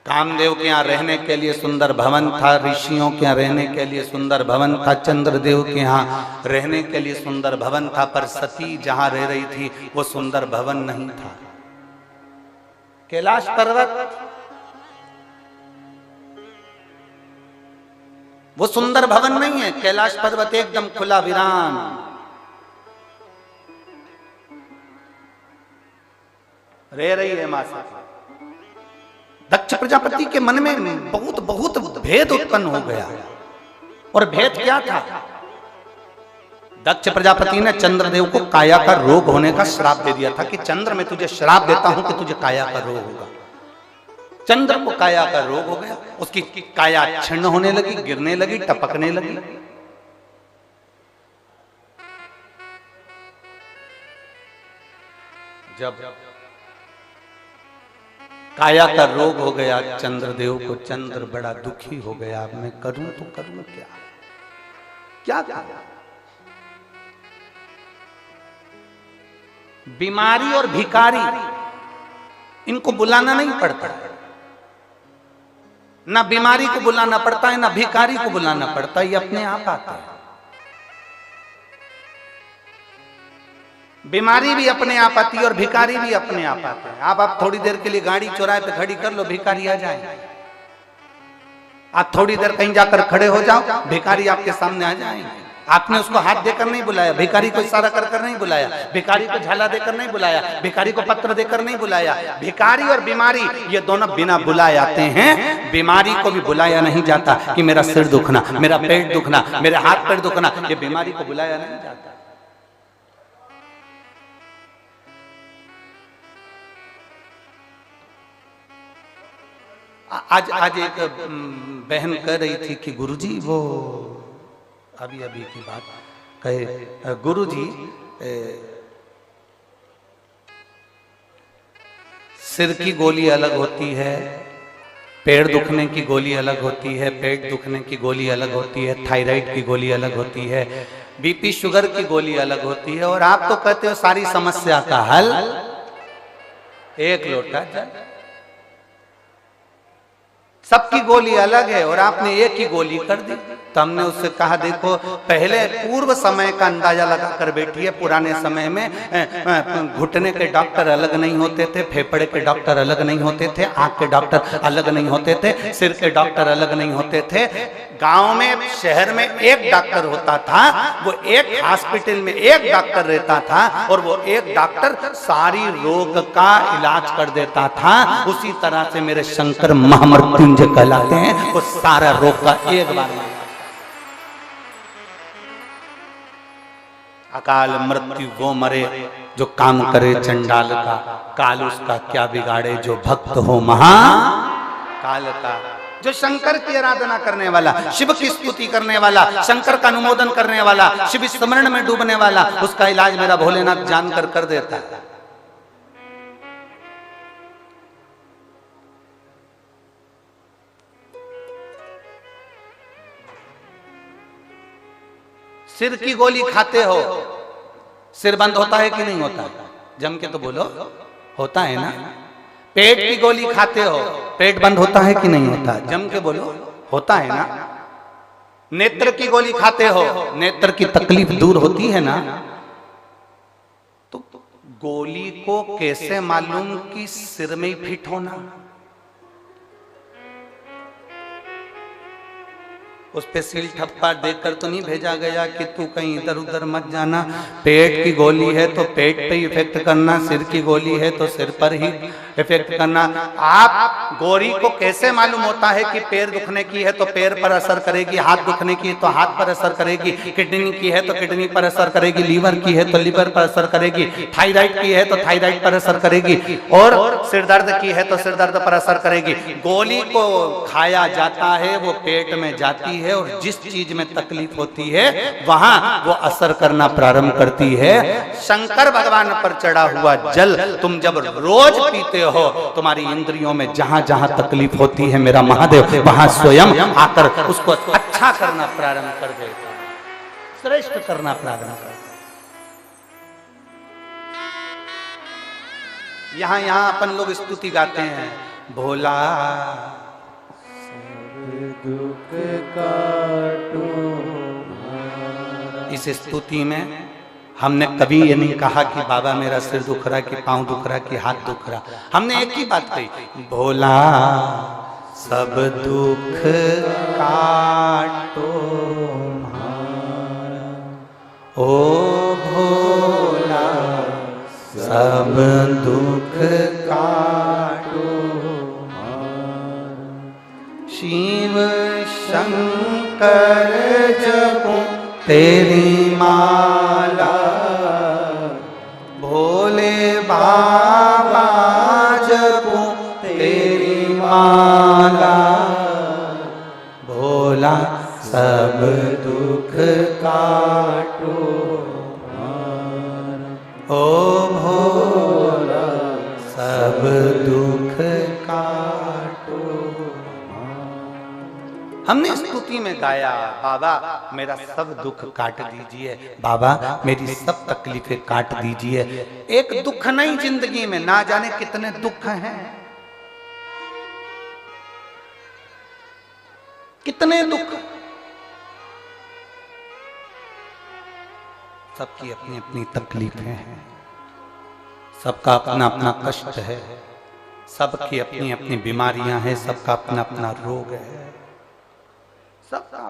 Speaker 1: कामदेव के यहाँ रहने के लिए सुंदर भवन था, ऋषियों के यहाँ रहने के लिए सुंदर भवन था, चंद्रदेव के यहाँ रहने के लिए सुंदर भवन था, पर सती जहां रह रही थी वो सुंदर भवन नहीं था। कैलाश पर्वत वो सुंदर भवन नहीं है, कैलाश पर्वत एकदम खुला वीरान। रह रही है मां सती। दक्ष प्रजापति के मन में बहुत बहुत भेद उत्पन्न हो गया। और भेद क्या था? दक्ष प्रजापति ने चंद्रदेव को काया का रोग होने का श्राप दे दिया था कि चंद्र मैं तुझे श्राप देता हूं कि तुझे काया का रोग होगा। चंद्र को काया का रोग हो गया, उसकी काया छिन्न होने लगी, गिरने लगी, टपकने लगी। जब काया का रोग हो गया चंद्रदेव को, चंद्र बड़ा दुखी हो गया। अब मैं करूं तो करूं क्या? क्या करूं? बीमारी और भिखारी इनको बुलाना नहीं पड़ता, ना बीमारी को बुलाना पड़ता है, ना भिखारी को बुलाना पड़ता है, ये अपने आप आता है। बीमारी भी अपने आप आती है और भिखारी भी अपने आप आता है। आप थोड़ी देर के लिए गाड़ी चौराहे पे खड़ी कर लो, भिखारी आ जाए। आप थोड़ी देर कहीं जाकर खड़े हो जाओ, भिखारी आपके सामने आ जाएंगे। आपने उसको हाथ देकर नहीं बुलाया, भिखारी को इशारा कर कर नहीं बुलाया, भिखारी को झाला देकर नहीं बुलाया, भिखारी को पत्र देकर नहीं बुलाया। भिखारी और बीमारी ये दोनों बिना बुलाए आते हैं। बीमारी को भी बुलाया नहीं जाता कि मेरा सिर दुखना, मेरा पेट दुखना, मेरे हाथ पैर दुखना, ये बीमारी को बुलाया नहीं जाता। आज एक बहन कह रही थी कि गुरुजी, वो अभी अभी की बात कहे, गुरुजी सिर की गोली अलग होती है, पेड़ दुखने की गोली अलग होती है, पेट दुखने की गोली अलग होती है, थायराइड की गोली अलग होती है, बीपी शुगर की गोली अलग होती है, और आप तो कहते हो सारी समस्या का हल एक लोटा जल। सबकी गोली अलग है और आपने एक ही गोली कर दी। तो हमने उससे कहा, देखो पहले पूर्व समय का अंदाजा लगा कर बैठिए। पुराने समय में घुटने के डॉक्टर अलग नहीं होते थे, फेफड़े के डॉक्टर अलग नहीं होते थे, आंख के डॉक्टर अलग नहीं होते थे, सिर के डॉक्टर अलग नहीं होते थे। गांव में, शहर में एक डॉक्टर होता था, वो एक हॉस्पिटल में एक डॉक्टर रहता था और वो एक डॉक्टर सारी रोग का इलाज कर देता था। उसी तरह से मेरे शंकर महामृत्युंजय कहलाते हैं, वो सारा रोग का एक बार में। अकाल मृत्यु वो मरे जो काम करे चंडाल का, काल उसका क्या बिगाड़े जो भक्त हो महा काल का। जो शंकर की आराधना करने वाला, शिव की स्तुति करने वाला, शंकर का अनुमोदन करने वाला, शिव स्मरण में डूबने वाला, उसका इलाज मेरा भोलेनाथ जानकर कर देता है। सिर की गोली खाते हो, सिर बंद होता है कि नहीं होता? जम के तो बोलो, होता है ना। पेट की गोली खाते हो, पेट बंद होता है कि नहीं होता? जम के बोलो, होता है ना। नेत्र की गोली खाते हो, नेत्र की तकलीफ दूर होती है ना। तो गोली को कैसे मालूम कि सिर में ही फिट होना? उस पे सील ठप्पा देकर तो नहीं भेजा गया कि तू कहीं इधर उधर मत जाना। पेट की गोली है तो पेट पे इफेक्ट करना, सिर की गोली है तो सिर पर ही इफेक्ट करना। आप गौरी को कैसे मालूम होता है कि पैर दुखने की है तो पैर पर असर करेगी, हाथ दुखने की है तो हाथ पर असर करेगी, किडनी की है तो किडनी पर असर करेगी, लीवर की है तो लीवर पर असर करेगी, थायराइड की है तो थायराइड पर असर करेगी, और सिर दर्द की है तो सिर दर्द पर असर करेगी। गोली को खाया जाता है, वो पेट में जाती है और जिस चीज में तकलीफ होती है वहां वो असर करना प्रारंभ करती है। शंकर भगवान पर चढ़ा हुआ जल तुम जब रोज पीते हो, तुम्हारी इंद्रियों में जहां जहां तकलीफ होती है मेरा महादेव वहां स्वयं आकर उसको अच्छा करना प्रारंभ कर देता है, श्रेष्ठ करना प्रारंभ कर देता है। यहाँ अपन लोग स्तुति गाते हैं, भोला दुख काटो। इस स्तुति में हमने कभी ये नहीं कहा कि बाबा मेरा सिर दुख रहा, कि पांव दुख रहा, कि हाथ दुख रहा। हमने एक ही बात कही, भोला सब दुख काटो ओ भोला सब दुख काटो। शिव शंकर जपो तेरी माला, भोले बाबा जपो तेरी माला, भोला सब दुख काटो ओ भोला सब दुख काटो। हमने स्तुति में गाया, बाबा मेरा सब दुख काट दीजिए, बाबा मेरी सब तकलीफें काट दीजिए। एक दुख नहीं जिंदगी में, ना जाने कितने दुख हैं, कितने दुख। सबकी अपनी अपनी तकलीफें हैं, सबका अपना अपना कष्ट है, सबकी अपनी अपनी बीमारियां हैं, सबका अपना अपना रोग है, सबका।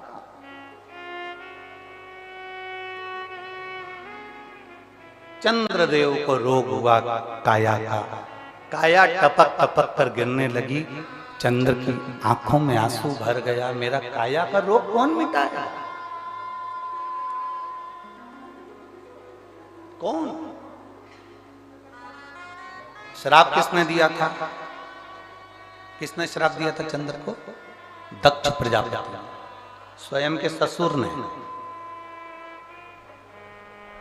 Speaker 1: चंद्रदेव को रोग हुआ काया का, काया टपक टपक कर गिरने लगी, चंद्र की आंखों में आंसू भर गया। मेरा काया का रोग कौन मिटाएगा? कौन? श्राप किसने दिया था? किसने श्राप दिया था चंद्र को? दक्ष प्रजापति, स्वयं के ससुर ने,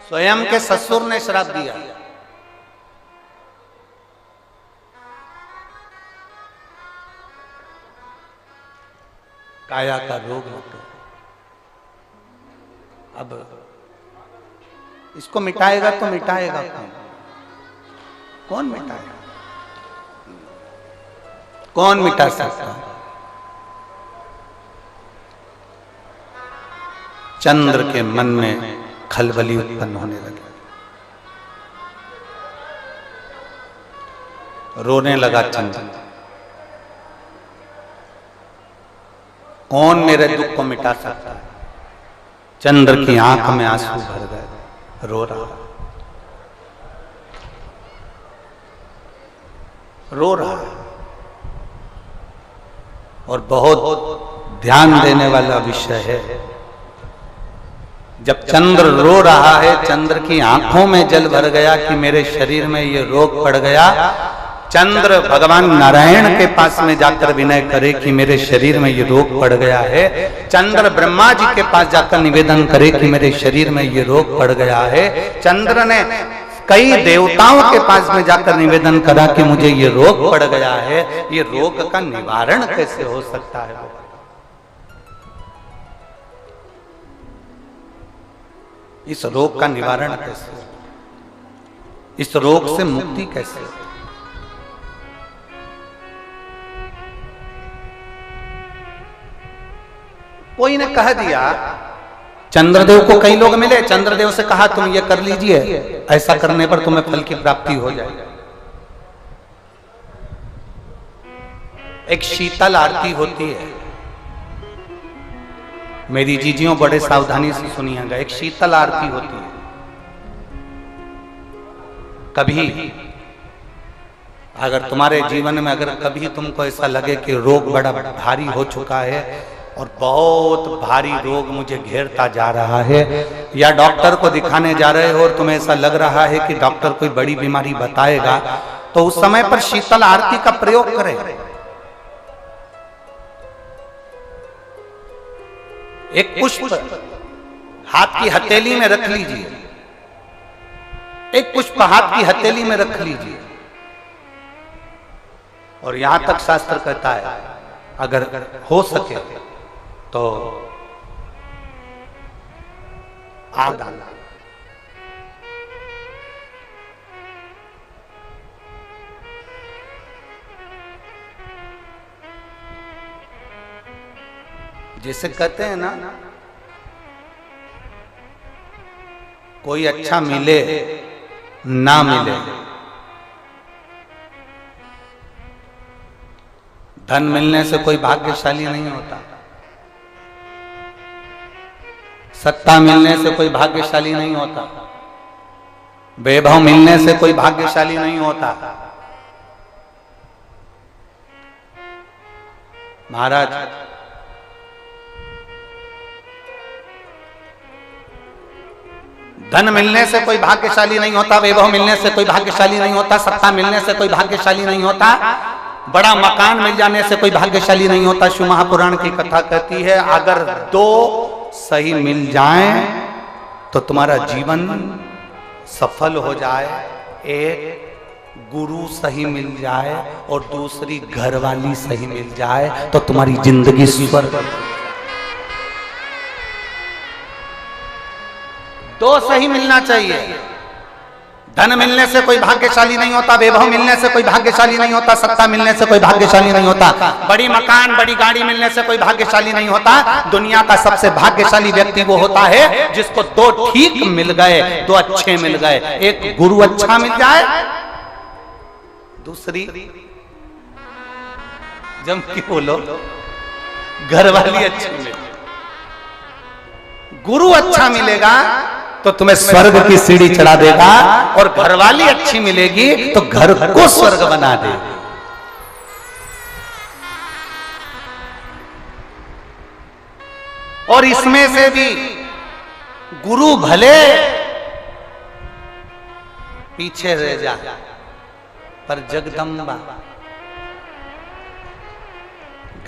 Speaker 1: स्वयं के ससुर ने श्राप दिया। काया का रोग हो गया। अब इसको मिटाएगा तो मिटाएगा कौन? कौन मिटाएगा? कौन मिटा सकता है? चंद्र के मन में खलबली उत्पन्न होने लगी, रोने लगा चंद्र। कौन मेरे दुख को मिटा सकता है? चंद्र की आंख में आंसू भर गए, रो रहा, रो रहा। और बहुत ध्यान देने वाला विषय है, जब चंद्र रो रहा है, चंद्र की आंखों में जल भर गया कि मेरे शरीर में ये रोग पड़ गया। चंद्र भगवान नारायण के पास में जाकर विनय करे कि मेरे शरीर में ये रोग पड़ गया है। चंद्र ब्रह्मा जी के पास जाकर निवेदन करे कि मेरे शरीर में ये रोग पड़ गया है। चंद्र ने कई देवताओं के पास में जाकर निवेदन करा कि मुझे ये रोग पड़ गया है, ये रोग का निवारण कैसे हो सकता है? इस रोग का निवारण कैसे? इस रोग से मुक्ति कैसे? कोई ने कह दिया, चंद्रदेव को कई लोग मिले, चंद्रदेव से कहा तुम ये कर लीजिए, ऐसा करने पर तुम्हें फल की प्राप्ति हो जाएगी। एक शीतल आरती होती है, मेरी जीजियों बड़े सावधानी से सुनिएगा। एक शीतल आरती होती है, कभी अगर तुम्हारे जीवन में अगर कभी तुमको ऐसा लगे कि रोग बड़ा भारी हो चुका है और बहुत भारी रोग मुझे घेरता जा रहा है, या डॉक्टर को दिखाने जा रहे हो और तुम्हें ऐसा लग रहा है कि डॉक्टर कोई बड़ी बीमारी बताएगा, तो उस समय पर शीतल आरती का प्रयोग करें। एक पुष्प हाथ की हथेली में रख लीजिए, एक पुष्प हाथ की हथेली में रख लीजिए, और यहां तक शास्त्र कहता है अगर हो सके तो आग डालना। जैसे कहते हैं ना, कोई अच्छा मिले ना मिले, धन मिलने से कोई भाग्यशाली नहीं होता, सत्ता मिलने से कोई भाग्यशाली नहीं होता, वैभव मिलने से कोई भाग्यशाली नहीं होता। महाराज धन मिलने से कोई भाग्यशाली नहीं होता, वैभव मिलने से कोई भाग्यशाली नहीं होता, सत्ता मिलने से कोई भाग्यशाली नहीं होता, बड़ा मकान मिल जाने से कोई भाग्यशाली नहीं होता। शिव महापुराण की कथा कहती है अगर दो सही मिल जाएं तो तुम्हारा जीवन सफल हो जाए, एक गुरु सही मिल जाए और दूसरी घरवाली सही मिल जाए तो तुम्हारी जिंदगी स्वर्ग। दो सही मिलना चाहिए। धन मिलने से कोई भाग्यशाली नहीं होता, वैभव मिलने से कोई भाग्यशाली नहीं होता, सत्ता मिलने से कोई भाग्यशाली नहीं होता, बड़ी मकान बड़ी गाड़ी मिलने से कोई भाग्यशाली नहीं होता। दुनिया का सबसे भाग्यशाली व्यक्ति वो होता है जिसको दो ठीक मिल गए, दो अच्छे मिल गए, एक गुरु अच्छा मिल जाए, दूसरी जम की बोलो घरवाली अच्छी मिले। गुरु अच्छा मिलेगा तो तुम्हें स्वर्ग की सीढ़ी चढ़ा देगा, और घरवाली अच्छी मिलेगी तो घर को स्वर्ग बना देगी। और इसमें से भी गुरु भले पीछे रह जाए पर जगदम्बा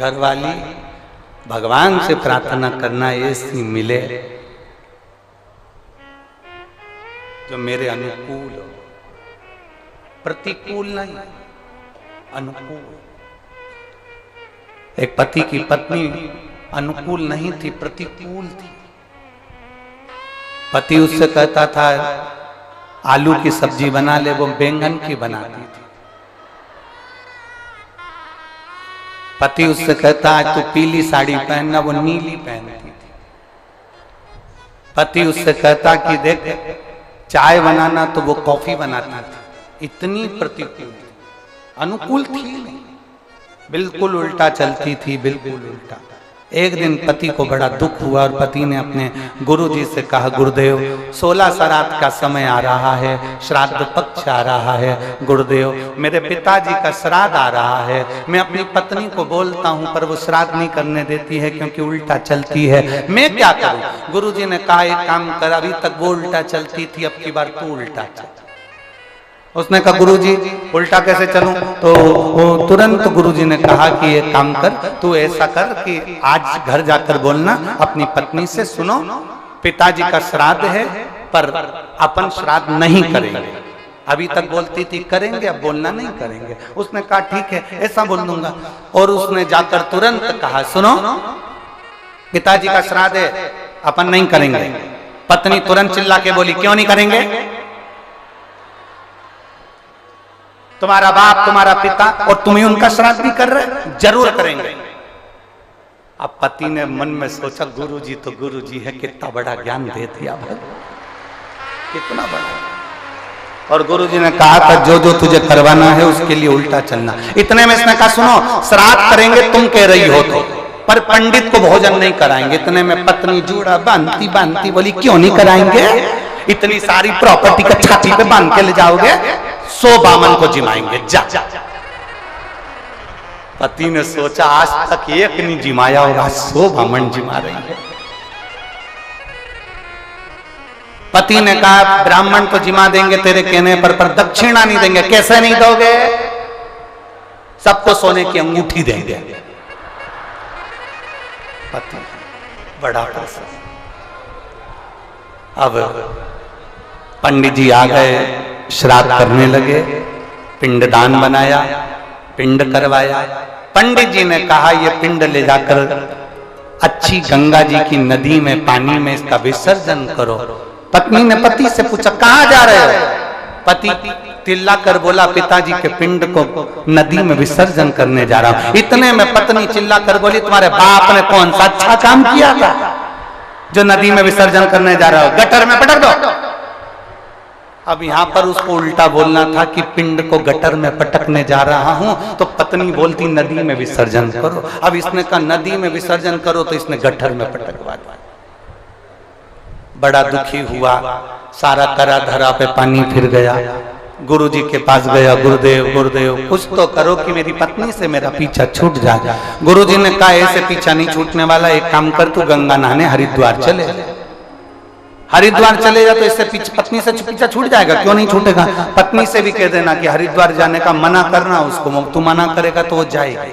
Speaker 1: घरवाली भगवान से प्रार्थना करना ऐसी मिले जो मेरे अनुकूल हो, प्रतिकूल नहीं, अनुकूल। एक पति की पत्नी अनुकूल नहीं थी, प्रतिकूल थी। पति उससे कहता था आलू की सब्जी बना ले, वो बैंगन की बनाती थी। पति उससे कहता है तू पीली साड़ी पहनना, वो नीली पहनती थी। पति उससे कहता कि देख चाय बनाना, तो वो कॉफी बनाती थी। इतनी प्रतिकूल, अनुकूल थी नहीं, बिल्कुल उल्टा चलती थी, बिल्कुल उल्टा। एक दिन पति को बड़ा दुख हुआ और पति ने अपने गुरुजी से कहा गुरुदेव 16 श्राद्ध का समय आ रहा है, श्राद्ध पक्ष आ रहा है, गुरुदेव मेरे पिताजी का श्राद्ध आ रहा है, मैं अपनी पत्नी को बोलता हूँ पर वो श्राद्ध नहीं करने देती है क्योंकि उल्टा चलती है, मैं क्या करूँ। गुरुजी ने कहा एक काम कर, अभी तक वो उल्टा चलती थी, अब की बार तू उल्टा चल। उसने कहा गुरुजी उल्टा कैसे चलूं, तो वो तुरंत गुरुजी ने कहा कि एक काम कर, तू ऐसा कर कि आज घर जाकर बोलना अपनी पत्नी से, सुनो पिताजी का श्राद्ध है पर अपन श्राद्ध नहीं करेंगे। अभी तक बोलती थी करेंगे, अब बोलना नहीं करेंगे। उसने कहा ठीक है ऐसा बोल दूंगा। और उसने जाकर तुरंत कहा सुनो पिताजी का श्राद्ध है अपन नहीं करेंगे। पत्नी तुरंत चिल्ला के बोली क्यों नहीं करेंगे, तुम्हारा बाप तुम्हारा पिता और तुम ही उनका श्राद्ध भी कर रहे, जरूर करेंगे। अब पति ने मन में सोचा गुरुजी तो गुरुजी है, कितना बड़ा ज्ञान दे दिया भाई, कितना बड़ा। और गुरुजी ने कहा था जो जो तुझे करवाना है उसके लिए उल्टा चलना। इतने में इसने कहा सुनो श्राद्ध करेंगे तुम कह रही हो तो, पर पंडित को भोजन नहीं कराएंगे। इतने में पत्नी जूड़ा बांधती बांधती बोली क्यों नहीं कराएंगे, इतनी सारी प्रॉपर्टी का छाती पे बांध के ले जाओगे, 100 बामन को जिमाएंगे, जा। पति ने सोचा आज तक एक नहीं जिमाया और आज 100 बामन जिमा रही है। पति ने कहा ब्राह्मण को जिमा देंगे तेरे कहने पर दक्षिणा नहीं देंगे। कैसे नहीं दोगे? सबको सोने की अंगूठी देंगे। पति बड़ा प्रसन्न। अब पंडित जी आ गए, श्राद्ध करने लगे, पिंडदान बनाया, पिंड करवाया। पंडित जी ने कहा ये पिंड ले जाकर अच्छी गंगा जी की नदी में पानी में इसका विसर्जन करो। पत्नी ने पति से पूछा कहाँ जा रहे हो? पति तिल्ला कर बोला पिताजी के पिंड को नदी में विसर्जन करने जा रहा हूं। इतने में पत्नी चिल्ला कर बोली तुम्हारे बाप ने कौन सा अच्छा काम किया था जो नदी में विसर्जन करने जा रहा हो? गटर में पटक दो। अब यहां पर उसको उल्टा बोलना था कि पिंड को गटर में पटकने जा रहा हूं, तो पत्नी बोलती नदी में विसर्जन करो। अब इसने कहा नदी में विसर्जन करो, तो इसने गटर में पटकवा दिया। बड़ा दुखी हुआ, सारा करा धरा पे पानी फिर गया। गुरुजी के पास गया, गुरुदेव गुरुदेव कुछ तो करो कि मेरी पत्नी से मेरा पीछा छूट जाए। गुरुजी ने कहा ऐसे पीछा नहीं छूटने वाला, एक काम कर तू गंगा नहाने हरिद्वार चले। हरिद्वार चले जा तो इससे पत्नी से पीछा छूट जाएगा। क्यों नहीं छूटेगा? पत्नी से भी कह देना कि हरिद्वार जाने का मना करना उसको, तू मना करेगा तो वो जाएगी।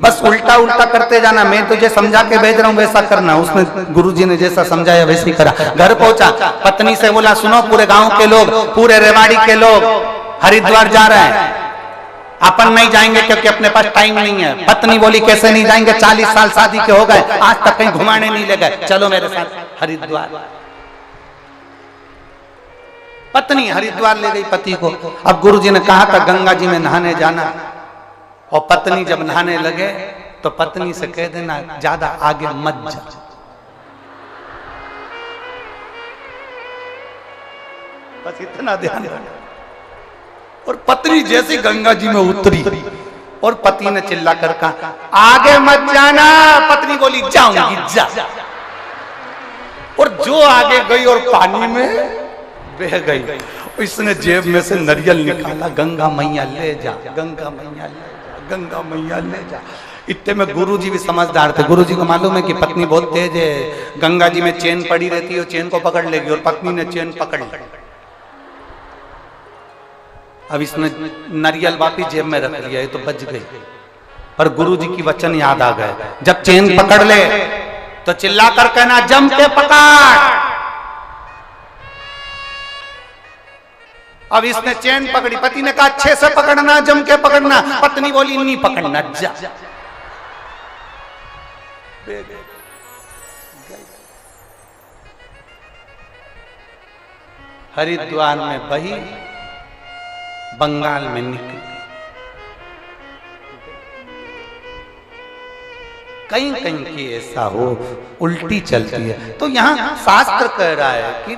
Speaker 1: बस उल्टा उल्टा करते जाना, मैं तुझे समझा के भेज रहा हूं वैसा करना। उसने गुरुजी ने जैसा समझाया वैसे ही करा। घर पहुंचा, पत्नी से बोला सुनो पूरे गांव के लोग, पूरे रेवाड़ी के लोग हरिद्वार जा रहे हैं, अपन नहीं जाएंगे क्योंकि अपने पास टाइम नहीं है। पत्नी बोली कैसे नहीं जाएंगे? 40 साल शादी के हो गए, आज तक कहीं घुमाने नहीं ले गए, चलो मेरे साथ हरिद्वार। पत्नी हरिद्वार ले गई पति को। अब गुरुजी ने कहा था गंगा जी में नहाने जाना, और पत्नी जब नहाने लगे तो पत्नी से कह देना ज्यादा आगे मत जा। बस इतना ध्यान रखना। और पत्नी जैसी गंगा जी में उतरी और पति ने चिल्ला कर कहा आगे मत जाना। पत्नी बोली जाऊंगी, जा। और जो आगे गई और पानी में बह गई। इसने जेब में से नारियल निकाला, गंगा मैया ले जा, गंगा मैया ले जा, गंगा मैया ले जा। इतने में गुरुजी भी समझदार थे। गुरुजी को मालूम है कि पत्नी बहुत तेज है, गंगा जी में चेन पड़ी रहती है, चेन को पकड़ लेगी। और पत्नी ने चेन पकड़ ली। अब इसने नारियल वापिस जेब में रख लिया, ये तो बच गई। पर गुरुजी की वचन याद आ गए, जब चेन पकड़ ले तो चिल्लाकर कहना जम के पकड़। अब इसने चेन पकड़ी, पति ने कहा अच्छे से पकड़ना, जम के पकड़ना। पत्नी बोली नहीं पकड़ना, जा। हरिद्वार में बही, बंगाल में निकली। कहीं कहीं की ऐसा हो उल्टी चलती है। तो यहाँ शास्त्र कह रहा है कि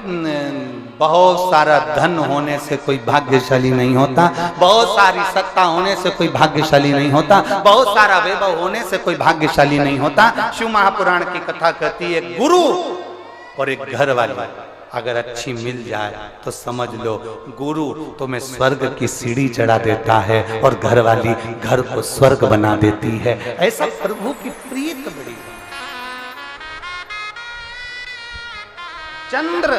Speaker 1: बहुत सारा धन होने से कोई भाग्यशाली नहीं होता, बहुत सारी सत्ता होने से कोई भाग्यशाली नहीं होता, बहुत सारा वैभव होने से कोई भाग्यशाली नहीं होता। शिव महापुराण की कथा कहती है गुरु और एक घर वाली अगर अच्छी मिल जाए तो समझ लो गुरु तुम्हें स्वर्ग की सीढ़ी चढ़ा देता है और घर वाली घर को स्वर्ग बना देती है। ऐसा प्रभु की प्रीत बड़ी। चंद्र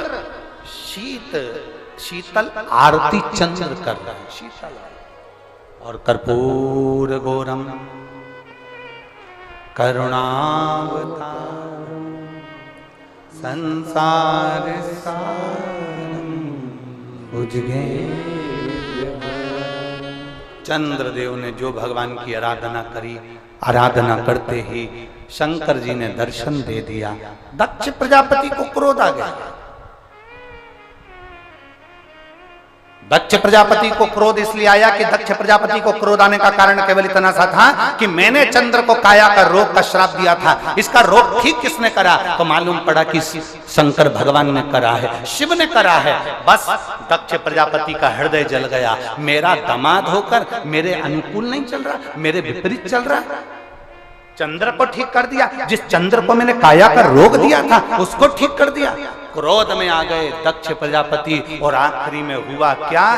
Speaker 1: शीतल आरती चंद्र कर रहा है, शीतल। और कर्पूर गौरम करुणावतारम संसार सारम भुजगे। चंद्रदेव ने जो भगवान की आराधना करी, आराधना करते ही शंकर जी ने दर्शन दे दिया। दक्ष प्रजापति को क्रोध आ गया। दक्ष प्रजापति को क्रोध इसलिए आया कि दक्ष प्रजापति को क्रोध आने का कारण केवल इतना सा था कि मैंने चंद्र को काया का रोग का श्राप दिया था। इसका रोग ठीक किसने करा? तो मालूम पड़ा कि शंकर भगवान ने करा है, शिव ने करा है। बस दक्ष प्रजापति का हृदय जल गया। मेरा दामाद होकर मेरे अनुकूल नहीं चल रहा, मेरे विपरीत चल रहा। चंद्र को ठीक कर दिया, जिस चंद्र को मैंने काया का रोग दिया था उसको ठीक कर दिया। क्रोध में आ गए दक्ष प्रजापति और आखिरी में हुआ क्या,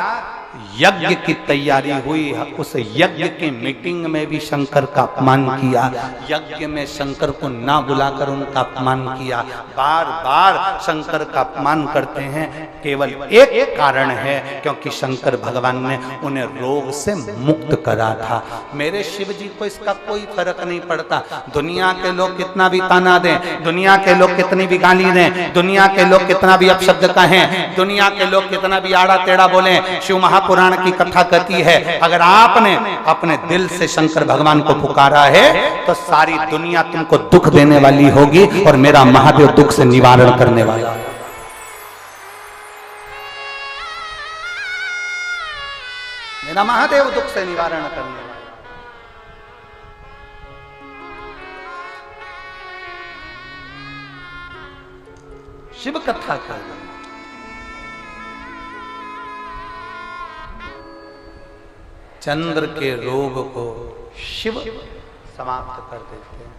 Speaker 1: यज्ञ की तैयारी हुई, उस यज्ञ की मीटिंग में भी शंकर का अपमान किया, यज्ञ में शंकर को ना बुलाकर उनका अपमान किया। बार बार शंकर का अपमान करते हैं, केवल एक कारण है, क्योंकि शंकर भगवान ने उन्हें रोग से मुक्त करा था। मेरे शिव जी को इसका कोई फर्क नहीं पड़ता, दुनिया के लोग कितना भी ताना दें, दुनिया के लोग कितनी भी गाली दें, दुनिया के लोग कितना भी अपशब्द कहें, दुनिया के लोग कितना भी आड़ा टेढ़ा बोलें। शिव महापुराण की कथा कहती है, अगर आपने अपने दिल से शंकर भगवान को पुकारा है तो सारी दुनिया तुमको दुख देने वाली होगी और मेरा महादेव दुख से निवारण करने वाला है। मेरा महादेव दुख से निवारण करने वाला। शिव कथा कर, चंद्र के रोग को शिव समाप्त कर देते हैं।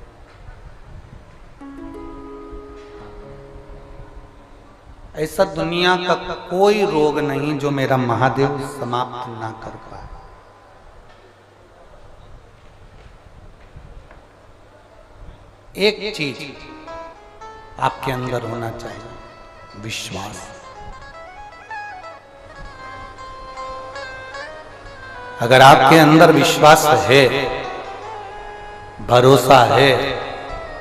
Speaker 1: ऐसा दुनिया का कोई रोग नहीं जो मेरा महादेव समाप्त ना कर पाए। एक चीज आपके अंदर होना चाहिए, विश्वास। अगर आपके अंदर विश्वास है, भरोसा है,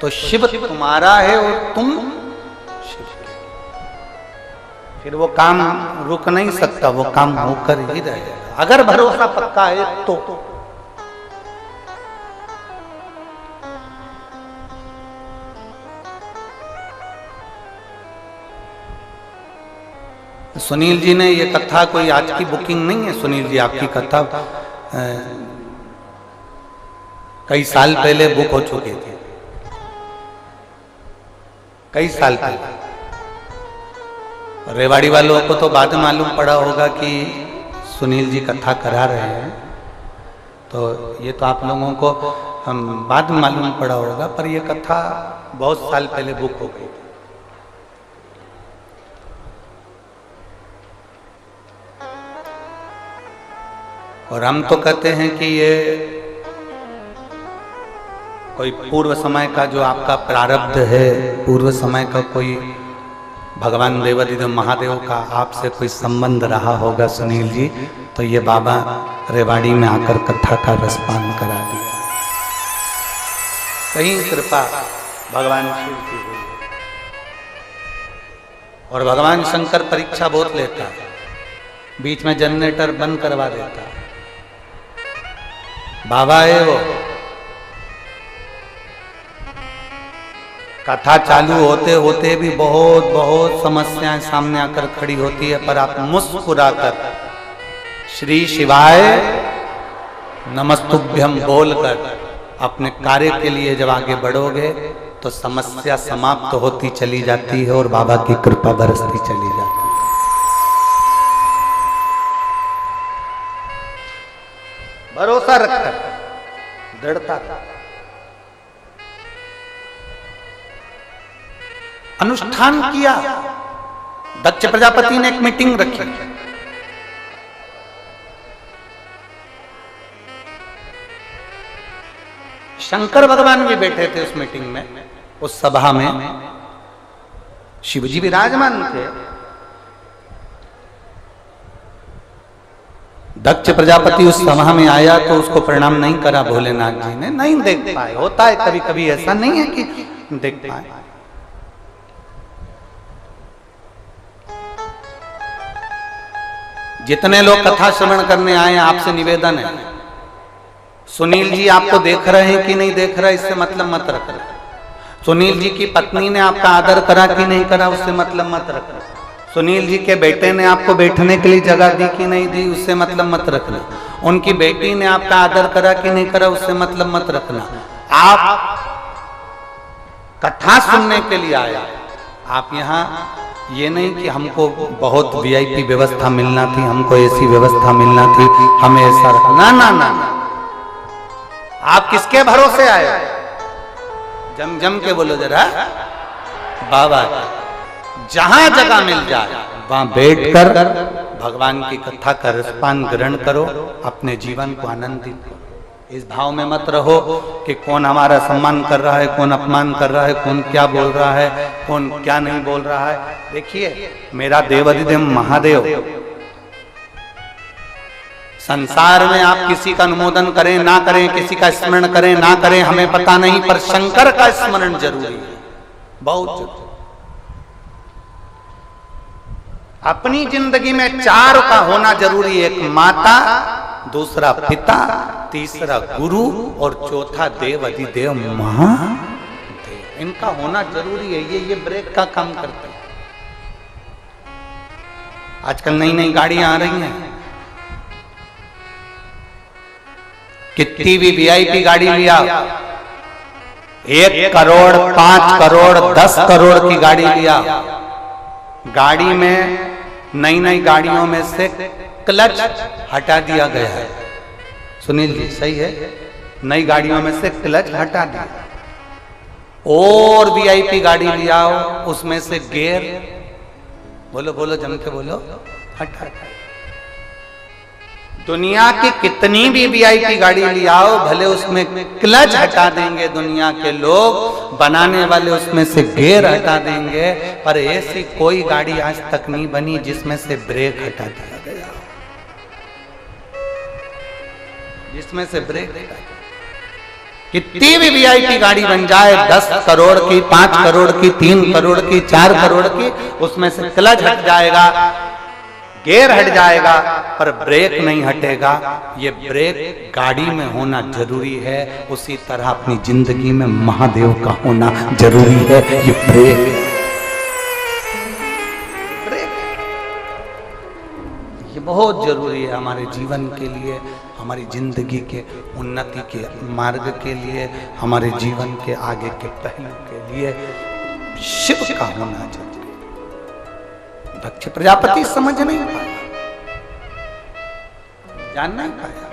Speaker 1: तो शिव तुम्हारा है और तुम शिव के। फिर वो काम रुक नहीं सकता, वो काम होकर ही रहेगा, अगर भरोसा पक्का है तो। सुनील जी ने ये कथा, कोई आज की बुकिंग नहीं है सुनील जी, आपकी कथा कई साल पहले बुक हो चुकी थी, कई साल पहले। रेवाड़ी वालों को तो बाद में मालूम पड़ा होगा कि सुनील जी कथा करा रहे हैं, तो ये तो आप लोगों को हम बाद में मालूम पड़ा होगा, पर ये कथा बहुत साल पहले बुक हो गई। और हम तो कहते हैं कि ये कोई पूर्व समय का जो आपका प्रारब्ध है, पूर्व समय का कोई भगवान देवादिदेव महादेव का आपसे कोई संबंध रहा होगा सुनील जी, तो ये बाबा रेवाड़ी में आकर कथा का रसपान करा दिया। कहीं कृपा भगवान शिव की हुई। और भगवान शंकर परीक्षा बहुत लेता है, बीच में जनरेटर बंद करवा देता है। बाबा है वो, कथा चालू होते होते भी बहुत बहुत समस्याएं सामने आकर खड़ी होती है, पर आप मुस्कुराकर श्री शिवाय नमस्तुभ्यम बोलकर अपने कार्य के लिए जब आगे बढ़ोगे तो समस्या समाप्त होती चली जाती है और बाबा की कृपा बरसती चली जाती है। भरोसा रखकर, दृढ़ता, अनुष्ठान किया। दक्ष प्रजापति ने एक मीटिंग रखी, शंकर भगवान भी बैठे थे उस मीटिंग में, उस सभा में शिवजी विराजमान थे। दक्ष प्रजापति उस सभा में आया तो उसको प्रणाम नहीं करा भोलेनाथ जी ने, नहीं देख पाए। होता है कभी कभी, ऐसा नहीं है कि देख पाए। जितने लोग कथा श्रवण करने आए हैं, आपसे निवेदन है, सुनील जी आपको देख रहे हैं कि नहीं देख रहे, इससे मतलब मत रखना। सुनील जी की पत्नी ने आपका आदर करा कि नहीं करा, उससे मतलब मत रखना। सुनील जी के बेटे ने आपको बैठने के लिए जगह दी कि नहीं दी, उससे मतलब मत रखना। उनकी बेटी ने आपका आदर करा कि नहीं करा, उससे मतलब मत रखना। आप कथा सुनने के लिए आया, आप यहाँ ये नहीं कि हमको बहुत वीआईपी व्यवस्था मिलना थी, हमको ऐसी व्यवस्था मिलना थी, हमें ऐसा रखना, ना ना ना। आप किसके भरोसे आए? जम जम के बोलो जरा बाबा। जहां जगह मिल जाए वहां बैठकर भगवान की कथा का रसपान ग्रहण करो, अपने जीवन को आनंदित करो। इस भाव में मत रहो कि कौन हमारा सम्मान कर रहा है, कौन अपमान कर रहा है, कौन क्या बोल रहा है, कौन क्या नहीं बोल रहा है। देखिए मेरा देवाधिदेव महादेव, संसार में आप किसी का अनुमोदन करें ना करें, किसी का स्मरण करें ना करें, हमें पता नहीं, पर शंकर का स्मरण जरूरी है, बहुत जरूरी। अपनी जिंदगी में चार का होना जरूरी है, एक माता, दूसरा पिता, तीसरा गुरु और चौथा देव अधिदेव महादेव। इनका होना जरूरी है, ये ब्रेक का काम करते हैं। आजकल नई नई गाड़ियां आ रही हैं, कितनी भी वीआईपी गाड़ी लिया, 1 करोड़ 5 करोड़ 10 करोड़ की गाड़ी लिया, गाड़ी में नई नई गाड़ियों में से क्लच हटा दिया गया है। सुनील जी सही है, नई गाड़ियों में से क्लच हटा दिया, और वीआईपी गाड़ी लिया हो उसमें से गियर, बोलो बोलो जम के बोलो, हटा। दुनिया की कितनी भी वीआईपी गाड़ी लियाओ, भले उसमें क्लच हटा देंगे दुनिया के लोग, बनाने वाले उसमें से गियर हटा देंगे, पर ऐसी कोई गाड़ी आज तक नहीं बनी जिसमें से ब्रेक हटा दिया गया, जिसमें से ब्रेक हटा दिया। कितनी भी वीआईपी गाड़ी बन जाए, 10 करोड़ की, 5 करोड़ की, 3 करोड़ की, 4 करोड़ की, उसमें से क्लच हट जाएगा, गियर हट जाएगा, पर ब्रेक नहीं हटेगा। ये ब्रेक गाड़ी में होना जरूरी है, उसी तरह अपनी जिंदगी में महादेव का होना जरूरी है। ये ब्रेक ये बहुत जरूरी है हमारे जीवन के लिए, हमारी जिंदगी के उन्नति के मार्ग के लिए, हमारे जीवन के आगे के पहलू के लिए शिव का होना जरूरी। दक्ष प्रजापति समझ नहीं पाया, जान नहीं पाया।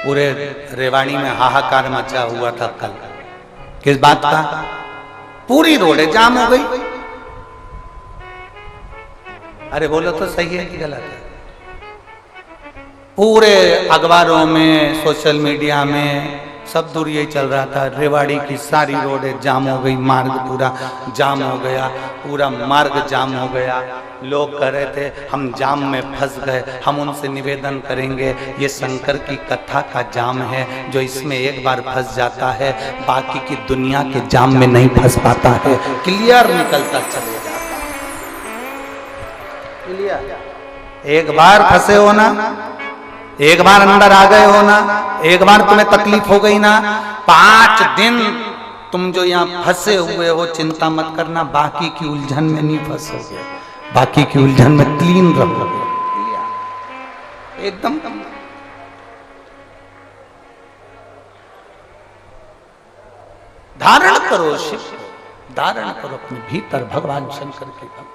Speaker 1: पूरे रेवाड़ी में हाहाकार मचा हुआ था कल, किस बात का? पूरी रोड जाम हो गई। अरे बोलो तो सही है कि गलत है? पूरे अखबारों में, सोशल मीडिया में सब दूर यही चल रहा था, रेवाड़ी की सारी रोडें जाम हो गई, मार्ग पूरा जाम हो गया, पूरा मार्ग जाम हो गया। लोग कह रहे थे हम जाम में फंस गए। हम उनसे निवेदन करेंगे, ये शंकर की कथा का जाम है, जो इसमें एक बार फंस जाता है बाकी की दुनिया के जाम में नहीं फंस पाता है, क्लियर निकलता चले जाता है। क्लियर, एक बार फंसे हो ना, एक बार अंदर आ गए हो ना, एक बार तुम्हें तकलीफ हो गई ना, 5 दिन तुम जो यहाँ फंसे हुए हो, चिंता मत करना, बाकी की उलझन में नहीं फंसोगे, बाकी की उलझन में क्लीन रहोगे एकदम। धारण करो शिव, धारण करो अपने भीतर भगवान शंकर के भक्त।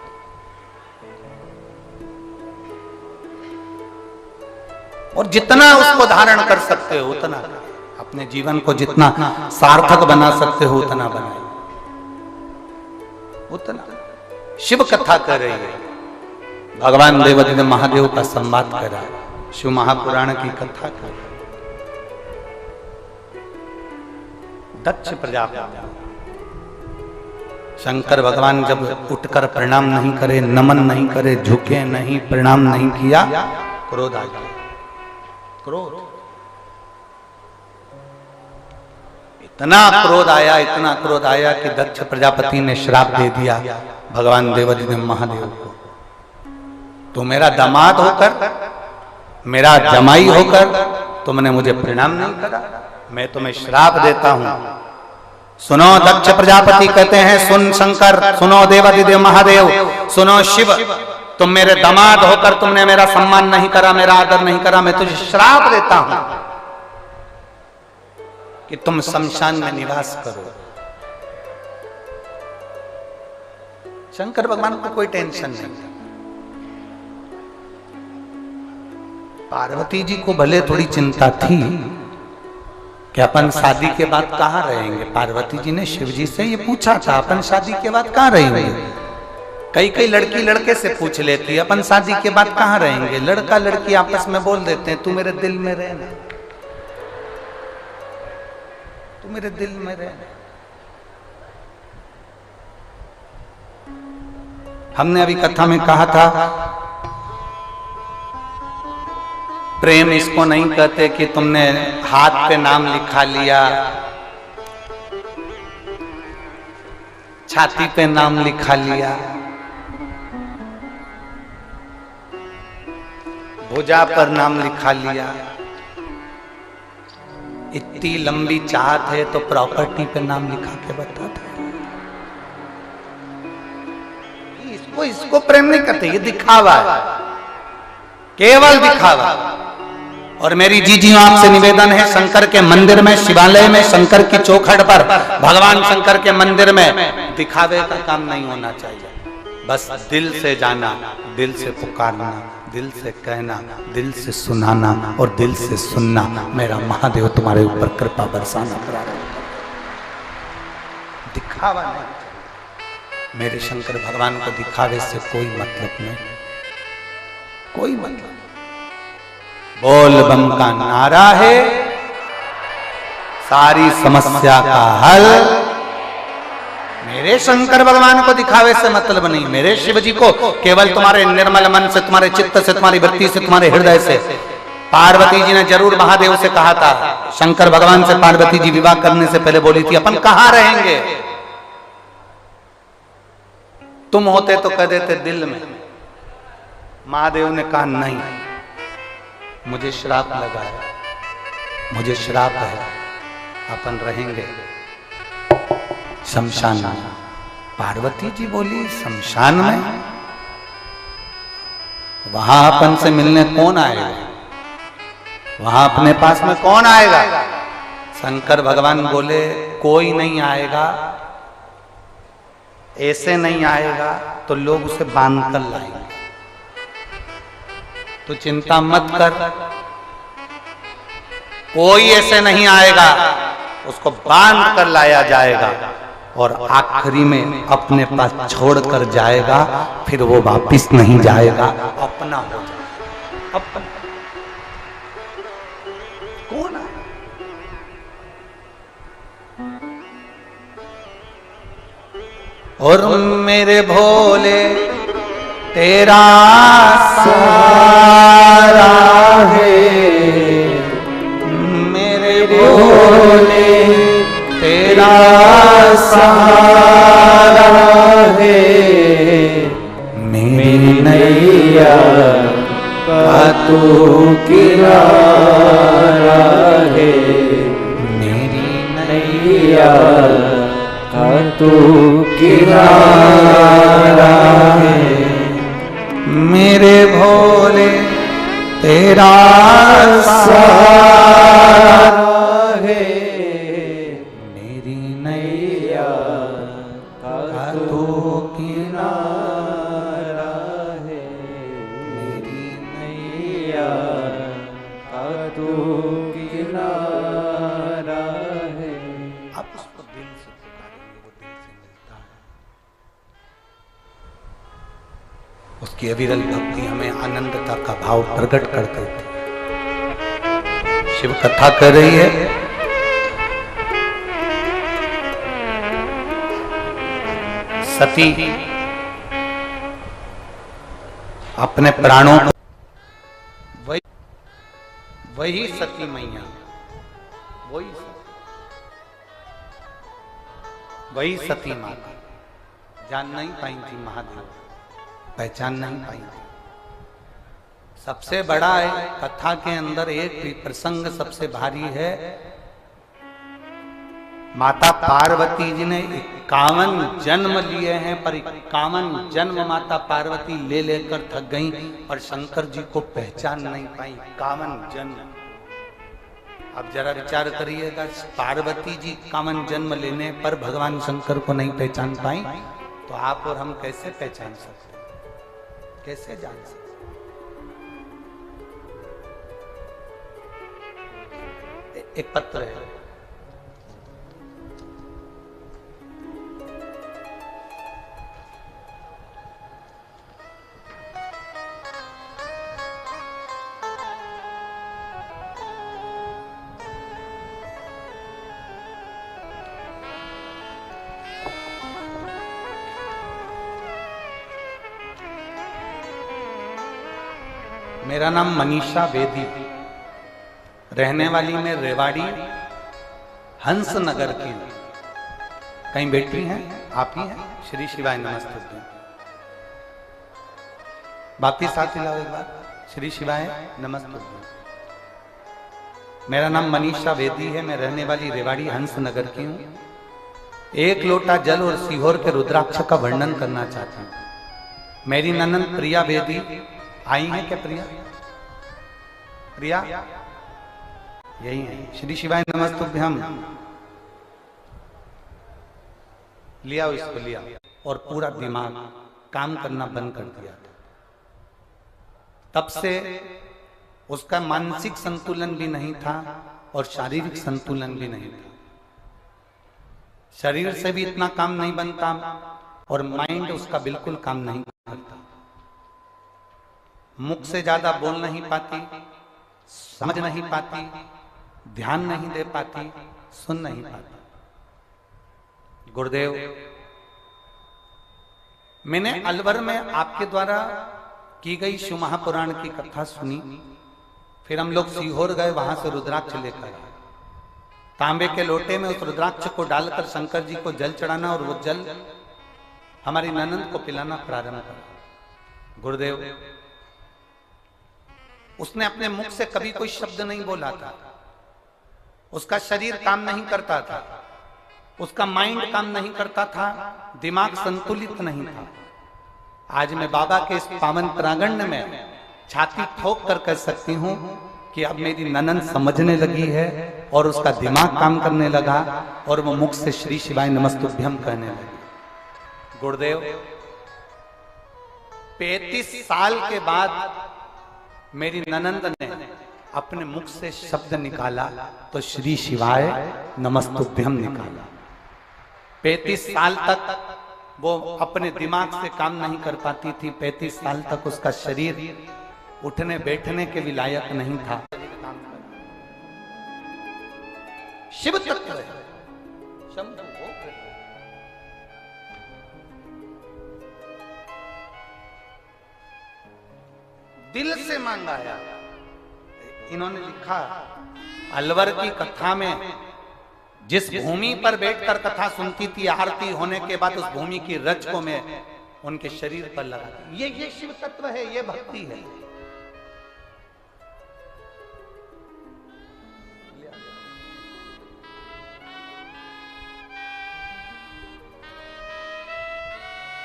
Speaker 1: और जितना उसको धारण कर सकते हो उतना, अपने जीवन को जितना सार्थक बना सकते हो उतना बनाए, उतना। शिव कथा कर रही है, भगवान देवाधिदेव महादेव का संवाद कर रहा है, शिव महापुराण की कथा कर रहा है। दक्ष प्रजापति, शंकर भगवान जब उठकर प्रणाम नहीं करे, नमन नहीं करे, झुके नहीं, प्रणाम नहीं किया, क्रोध आ गया। क्रोध, इतना क्रोध आया, इतना क्रोध आया कि दक्ष प्रजापति ने श्राप दे दिया भगवान देवाधिदेव महादेव को। तो मेरा दामाद होकर, मेरा जमाई होकर तुमने मुझे प्रणाम नहीं करा, मैं तुम्हें श्राप देता हूं। सुनो दक्ष प्रजापति कहते हैं, सुन शंकर, सुनो देवाधिदेव महादेव, सुनो शिव, तुम मेरे दामाद होकर तुमने मेरा सम्मान नहीं करा, मेरा आदर नहीं करा, मैं तुझे श्राप देता हूं कि तुम शमशान में निवास करो। शंकर भगवान को कोई टेंशन नहीं, पार्वती जी को भले थोड़ी चिंता थी कि अपन शादी के बाद कहाँ रहेंगे। पार्वती जी ने शिव जी से ये पूछा था, अपन शादी के बाद कहाँ रहेंगे। कई लड़की लड़के से पूछ लेती है, अपन शादी के बाद कहाँ रहेंगे। लड़का लड़की आपस में बोल देते हैं, तू मेरे दिल में रहना, तू मेरे दिल में रहना। हमने अभी कथा में कहा था, प्रेम इसको नहीं कहते कि तुमने हाथ पे नाम लिखा लिया, छाती पे नाम लिखा लिया, भुजा पर नाम लिखा लिया। इतनी लंबी चाहत है तो प्रॉपर्टी पे नाम लिखा के बता दो। इसको प्रेम नहीं करते, ये दिखावा है, केवल दिखावा। और मेरी जीजियों आपसे निवेदन है, शंकर के मंदिर में, शिवालय में, शंकर की चौखट पर, भगवान शंकर के मंदिर में दिखावे का काम नहीं होना चाहिए। बस दिल से जाना, दिल से पुकारना, दिल से कहना, दिल से सुनाना और दिल से सुनना। मेरा महादेव तुम्हारे ऊपर कृपा बरसाना करा रहा है, दिखावा नहीं। मेरे शंकर भगवान को दिखावे से कोई मतलब नहीं, कोई मतलब। बोल बम का नारा है सारी समस्या का हल। मेरे शंकर भगवान को दिखावे से मतलब नहीं। मेरे शिव जी को केवल तुम्हारे निर्मल मन से, तुम्हारे चित्त से, तुम्हारी वृत्ति से, तुम्हारे हृदय से। पार्वती जी ने जरूर महादेव से कहा था, शंकर भगवान से पार्वती जी विवाह करने से पहले बोली थी, अपन कहां रहेंगे। तुम होते तो कह देते दिल में। महादेव ने कहा नहीं, मुझे श्राप लगा है, मुझे श्राप है, अपन रहेंगे शमशान में। पार्वती जी बोली शमशान में, वहां अपन से मिलने कौन आएगा, वहां अपने पास में कौन आएगा। शंकर भगवान बोले कोई नहीं आएगा, ऐसे नहीं आएगा तो लोग उसे बांध कर लाएंगे। तो चिंता मत कर, कोई ऐसे नहीं आएगा, उसको बांध कर लाया जाएगा और आखिरी में अपने पास छोड़कर जाएगा, फिर वो वापिस नहीं जाएगा, अपना हो जाएगा। अपना कौन है? और मेरे भोले तेरा सहारा है, मेरे भोले तेरा सहारा है, मेरी नैया का तू किनारा है, मेरी नैया का तू किनारा है। मेरे भोले तेरा सहारा है, मेरी नैया का तू किनारा है, मेरी नैया का तू किनारा है। आप उसको दिल से पुकारेंगे, वो दिल से मिलता है। उसकी अविरल भक्ति हमें आनंदता का भाव प्रकट करते थे। शिव कथा कर रही है, सती अपने प्राणों को, वही सती मैया, वही सती माता जान नहीं पाई थी, महादेव पहचान नहीं पाई थी। सबसे बड़ा है कथा के अंदर एक प्रसंग सबसे भारी है। माता पार्वती जी ने 51 जन्म लिए हैं, पर 51 जन्म माता पार्वती ले लेकर थक गईं और शंकर जी को पहचान नहीं पाई। 51 जन्म। अब जरा विचार करिएगा, पार्वती जी 51 जन्म लेने पर भगवान शंकर को नहीं पहचान पाई, तो आप और हम कैसे पहचान सकते, कैसे जान सकते। एक पत्र है, मेरा नाम मनीषा बेदी, रहने वाली मैं रेवाड़ी हंस नगर की। कहीं बैठी हैं आप ही हैं? श्री शिवाय नमस्ते। वापिस साथ लाओ एक बार। श्री शिवाय नमस्ते। मेरा नाम मनीषा बेदी है, मैं रहने वाली रेवाड़ी हंस नगर की हूं। एक लोटा जल और सीहोर के रुद्राक्ष का वर्णन करना चाहता हूं। मेरी ननद प्रिया बेदी आई है क्या? प्रिया प्रिया यही है। श्री शिवाय नमस्तुभ्यम। लिया इसको, लिया और पूरा दिमाग काम करना बंद कर दिया। तब से उसका मानसिक संतुलन भी नहीं था और शारीरिक संतुलन भी नहीं था। शरीर से भी इतना काम नहीं बनता और माइंड उसका बिल्कुल काम नहीं करता। मुख से ज्यादा बोल नहीं पाती, समझ नहीं पाती, ध्यान नहीं दे पाती, सुन नहीं पाती। गुरुदेव, मैंने अलवर में आपके द्वारा की गई शिव महापुराण की कथा सुनी। फिर हम लोग सीहोर गए, वहां से रुद्राक्ष लेकर आए। तांबे के लोटे में उस रुद्राक्ष को डालकर शंकर जी को जल चढ़ाना और वो जल हमारी ननद को पिलाना प्रारंभ करा। गुरुदेव, उसने अपने मुख से कभी कोई शब्द नहीं बोला था। उसका शरीर काम नहीं करता था, उसका माइंड काम नहीं करता था, दिमाग संतुलित नहीं था। आज मैं बाबा के इस पावन प्रांगण में छाती ठोक कर कह सकती हूं कि अब मेरी ननद समझने लगी है और उसका दिमाग काम करने लगा और वो मुख से श्री शिवाय नमस्तुभ्यम कहने लगी। गुरुदेव, 35 साल के बाद मेरी ननंद ने अपने मुख से शब्द निकाला तो श्री शिवाय नमस्तुभ्यम निकाला। 35 साल तक वो अपने दिमाग से काम नहीं कर पाती थी। 35 साल तक उसका शरीर उठने बैठने के भी लायक नहीं था। शिव तत्व है, शंभु हो गए। दिल से मांगाया। इन्होंने लिखा, अलवर की कथा में जिस भूमि पर बैठकर कथा सुनती थी, आरती होने के बाद उस भूमि की रज को मैं उनके शरीर पर लगा दी। ये शिव तत्व है, ये भक्ति है।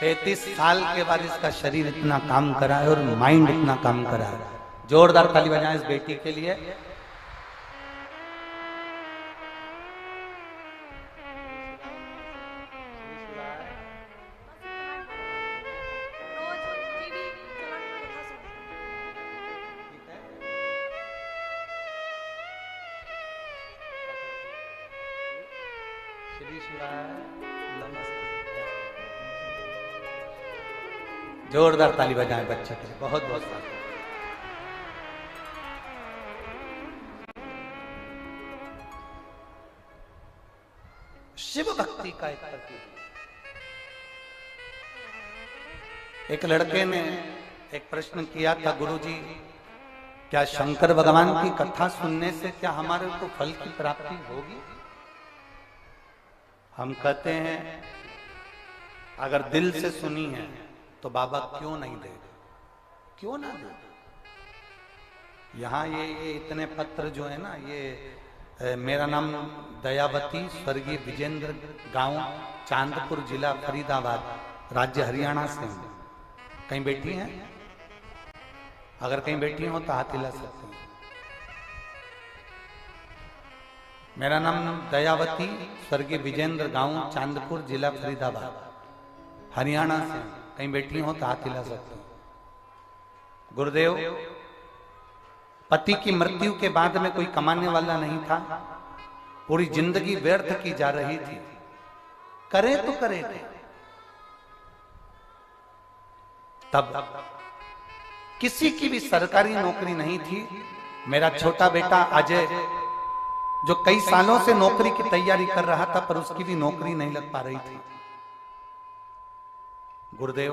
Speaker 1: पैंतीस साल के बाद इसका शरीर इतना काम करा है और माइंड इतना काम करा है। जोरदार ताली बजाएं इस बेटी के लिए। श्री शिवाय नमस्ते। जोरदार ताली बजाएं बच्चे के लिए। बहुत बहुत सारा। शिव भक्ति का एक प्रतीक। एक लड़के ने एक प्रश्न किया था, गुरुजी क्या शंकर भगवान की कथा सुनने से क्या हमारे को फल की प्राप्ति होगी? हम कहते हैं अगर दिल से सुनी है तो बाबा क्यों नहीं देगा, क्यों ना देगा। यहाँ ये इतने पत्र जो है ना, ये मेरा नाम दयावती, स्वर्गीय विजेंद्र, गांव चांदपुर, जिला फरीदाबाद, राज्य हरियाणा से हूँ। कहीं बैठी हैं? अगर कहीं बैठी हो तो हाथ हिला सकते हैं। मेरा नाम दयावती, स्वर्गीय विजेंद्र, गांव चांदपुर, जिला फरीदाबाद, हरियाणा से। कहीं बैठी हो तो हाथ हिला सकते हैं। गुरुदेव, पति की मृत्यु के बाद में कोई कमाने वाला नहीं था। पूरी जिंदगी व्यर्थ की जा रही थी, करे तो करे थे। तब किसी की भी सरकारी नौकरी नहीं थी। मेरा छोटा बेटा अजय जो कई सालों से नौकरी की तैयारी कर रहा था, पर उसकी भी नौकरी नहीं लग पा रही थी। गुरुदेव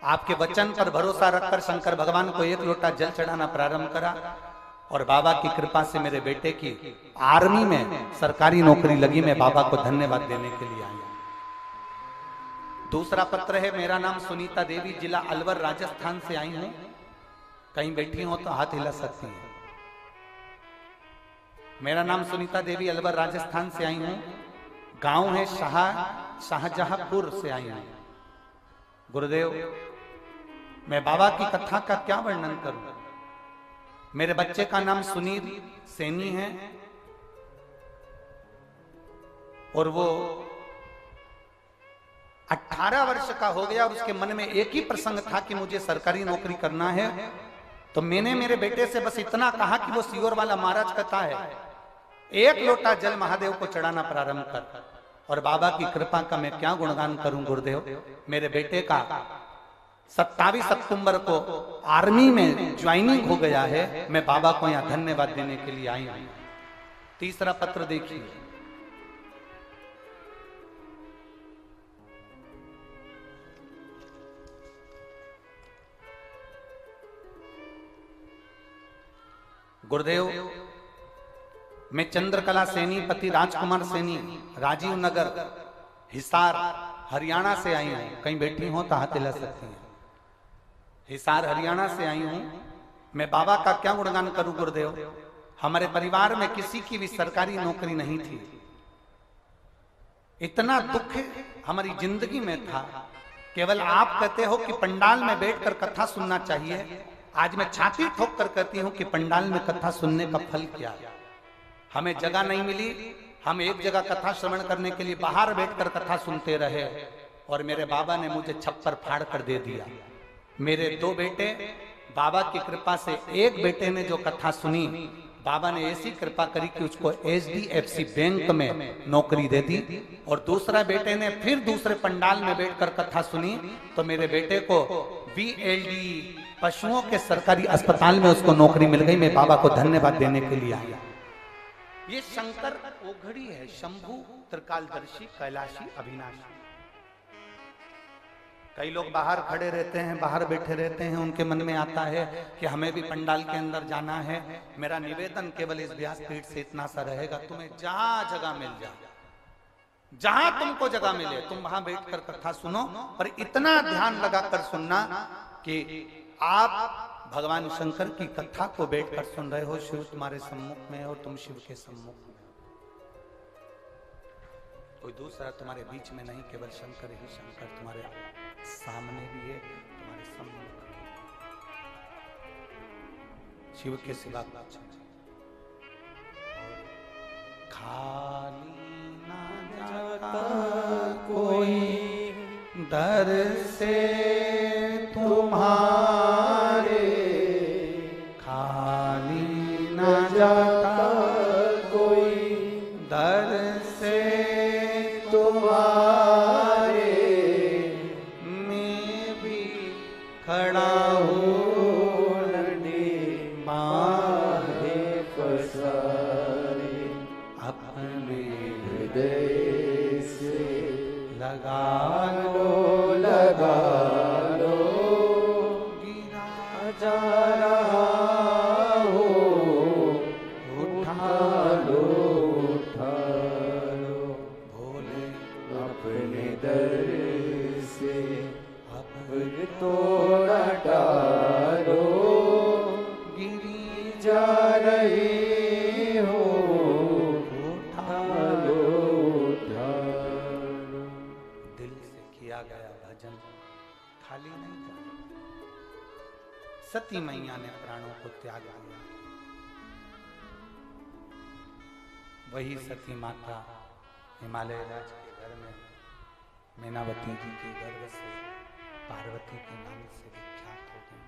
Speaker 1: आपके वचन पर भरोसा रखकर शंकर भगवान को 1 लोटा जल चढ़ाना प्रारंभ करा और बाबा की कृपा से मेरे बेटे की आर्मी में सरकारी नौकरी लगी। मैं बाबा को धन्यवाद देने के लिए आया। दूसरा पत्र है, मेरा नाम सुनीता देवी, जिला अलवर राजस्थान से आई हूं। कहीं बैठी हो तो हाथ हिला सकती हैं। मेरा नाम सुनीता देवी, अलवर राजस्थान से आई हूं। गांव है शाहजहांपुर से आई हूं। गुरुदेव मैं बाबा की कथा का क्या वर्णन करूं। मेरे बच्चे का नाम सुनील सैनी है और वो 18 वर्ष का हो गया और उसके मन में एक ही प्रसंग था कि मुझे सरकारी नौकरी करना है। तो मैंने मेरे बेटे से बस इतना कहा कि वो सीहोर वाला महाराज कथा है, 1 लोटा जल महादेव को चढ़ाना प्रारंभ कर। और बाबा की कृपा का मैं क्या गुणगान करूं गुरुदेव। मेरे बेटे का 27 अक्टूबर को आर्मी में ज्वाइनिंग हो गया है। मैं बाबा को यहां धन्यवाद देने के लिए आई हूं। तीसरा पत्र देखिए, गुरुदेव मैं चंद्रकला सैनी पति राजकुमार सैनी, राजीव नगर, हिसार, हरियाणा से आई हूं। कहीं बैठी हो तो हाथ हिला सकती हैं। हिसार हरियाणा से आई हूं। मैं बाबा का क्या गुणगान करूं गुरुदेव। हमारे परिवार में किसी की भी सरकारी नौकरी नहीं थी। इतना दुख हमारी जिंदगी में था। केवल आप कहते हो कि पंडाल में बैठकर कथा सुनना चाहिए। आज मैं छाती ठोक कर कहती हूं कि पंडाल में कथा सुनने का फल क्या है। हमें जगह नहीं मिली। हम एक जगह कथा श्रवण करने के लिए बाहर बैठकर कथा सुनते रहे और मेरे बाबा ने मुझे छप्पर फाड़ कर दे दिया। मेरे 2 बेटे, बाबा की कृपा से एक बेटे ने जो कथा सुनी, बाबा ने ऐसी कृपा करी कि उसको HDFC बैंक में नौकरी दे दी। और दूसरा बेटे ने फिर दूसरे पंडाल में बैठकर कथा सुनी तो मेरे बेटे को VLD पशुओं के सरकारी अस्पताल में उसको नौकरी मिल गई। मैं बाबा को धन्यवाद देने के लिए आया। ये शंकर ओघड़ी है, शंभु त्रिकालदर्शी कैलाशी अविनाशी। कई लोग बाहर खड़े रहते हैं, बाहर बैठे रहते हैं, उनके मन में आता है कि हमें भी पंडाल के अंदर जाना है। मेरा निवेदन केवल इस व्यासपीठ से इतना सा रहेगा, तुम्हें जहां जगह मिल जाए, जहां तुमको जगह मिले तुम वहां बैठकर कथा सुनो। पर इतना ध्यान लगाकर सुनना कि आप भगवान शंकर की कथा को बैठकर सुन रहे हो। शिव तुम्हारे सम्मुख में और तुम शिव के सम्मुख में। कोई दूसरा तुम्हारे बीच में नहीं, केवल शंकर ही शंकर तुम्हारे सामने भी है, तुम्हारे सम्मुख भी है। शिव के सिवा कुछ नहीं। खाली ना जाता कोई दर से तुम्हारे, खाली न जाता कोई दर से तुम्हारे। मैं भी खड़ा हूँ बाहे पसारे, अपने हृदय से लगा लो, लगा लो, गिरा जा रहा हो, उठा लो, उठा लो, भोले अपने दर से अब तोड़ा डालो, गिरी जा रही हो, उठा लो, उठा लो। दिल से किया गया भजन खाली नहीं जाता। सती मैया ने प्राणों को त्याग दिया। वही सती माता हिमालय राज के घर में मैनावती जी के गर्भ से पार्वती के नाम से विख्यात हो गई।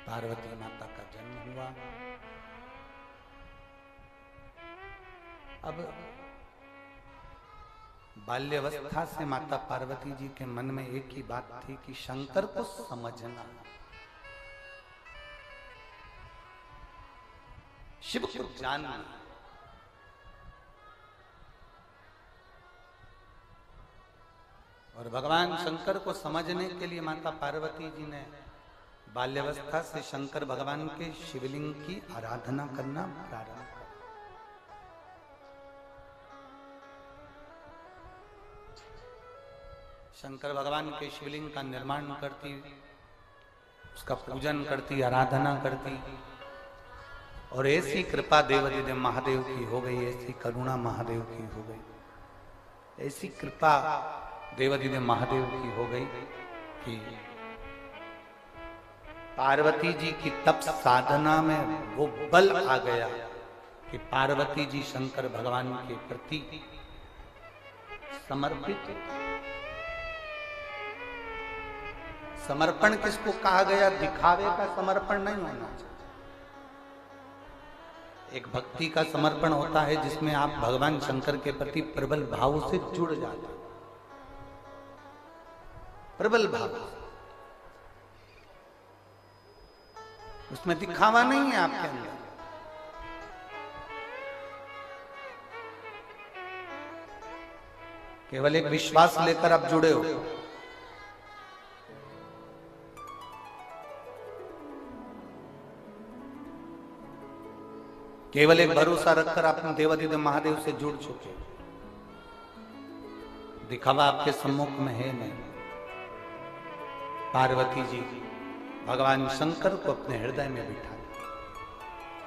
Speaker 1: पार्वती माता का जन्म हुआ। अब बाल्यावस्था से माता पार्वती जी के मन में एक ही बात थी कि शंकर को समझना, शिव को जानना। और भगवान शंकर को समझने के लिए माता पार्वती जी ने बाल्यावस्था से शंकर भगवान के शिवलिंग की आराधना करना प्रारंभ किया। शंकर भगवान के शिवलिंग का निर्माण करती, उसका पूजन करती, आराधना करती, और ऐसी कृपा देवादिदेव महादेव की हो गई, ऐसी करुणा महादेव की हो गई, ऐसी कृपा देवादिदेव महादेव की हो गई कि पार्वती जी की तप साधना में वो बल आ गया कि पार्वती जी शंकर भगवान के प्रति समर्पित। समर्पण किसको कहा गया? दिखावे का समर्पण नहीं होना चाहिए। एक भक्ति का समर्पण होता है जिसमें आप भगवान शंकर के प्रति प्रबल भाव से जुड़ जाते हैं, प्रबल भाव। उसमें दिखावा नहीं है आपके अंदर। केवल एक विश्वास लेकर आप जुड़े हो। केवल एक भरोसा रखकर आप देवादिदेव महादेव से जुड़ चुके। दिखावा आपके सम्मुख में है नहीं। पार्वती जी भगवान शंकर को अपने हृदय में बिठा,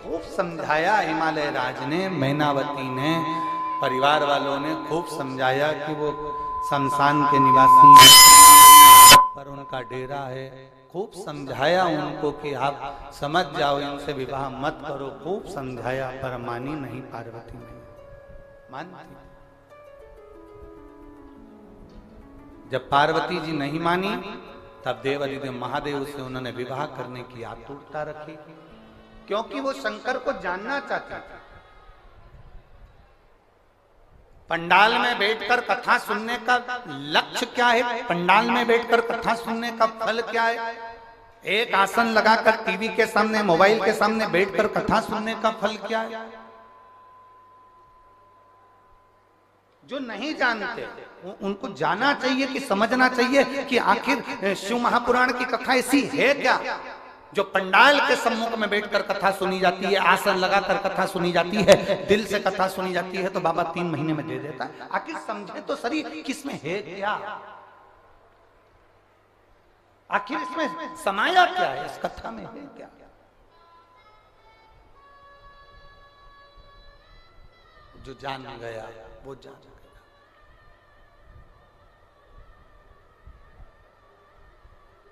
Speaker 1: खूब समझाया हिमालय राज ने, मैनावती ने, परिवार वालों ने खूब समझाया कि वो शमशान के निवासी हैं, पर उनका डेरा है। खूब समझाया उनको कि आप समझ जाओ, इनसे विवाह मत करो। खूब समझाया पर मानी नहीं पार्वती नहीं मानती। जब पार्वती जी नहीं मानी तब देवादिदेव महादेव से उन्होंने विवाह करने की आतुरता रखी, क्योंकि वो शंकर को जानना चाहती थी। पंडाल में बैठकर कथा सुनने का लक्ष्य क्या है? पंडाल में बैठकर कथा सुनने का फल क्या है? एक आसन लगाकर टीवी के सामने, मोबाइल के सामने बैठकर कथा सुनने का फल क्या है? जो नहीं जानते उनको जाना चाहिए कि समझना चाहिए कि आखिर शिव महापुराण की कथा ऐसी है क्या जो पंडाल के सम्मुख में बैठकर कथा सुनी जाती है, आसन लगाकर कथा सुनी जाती है, दिल से कथा सुनी जाती है तो बाबा 3 महीने में दे देता है। आखिर समझे तो सही किसमें है क्या, आखिर इसमें समाया क्या है, इस कथा में है क्या। जो जान गया वो जान गया।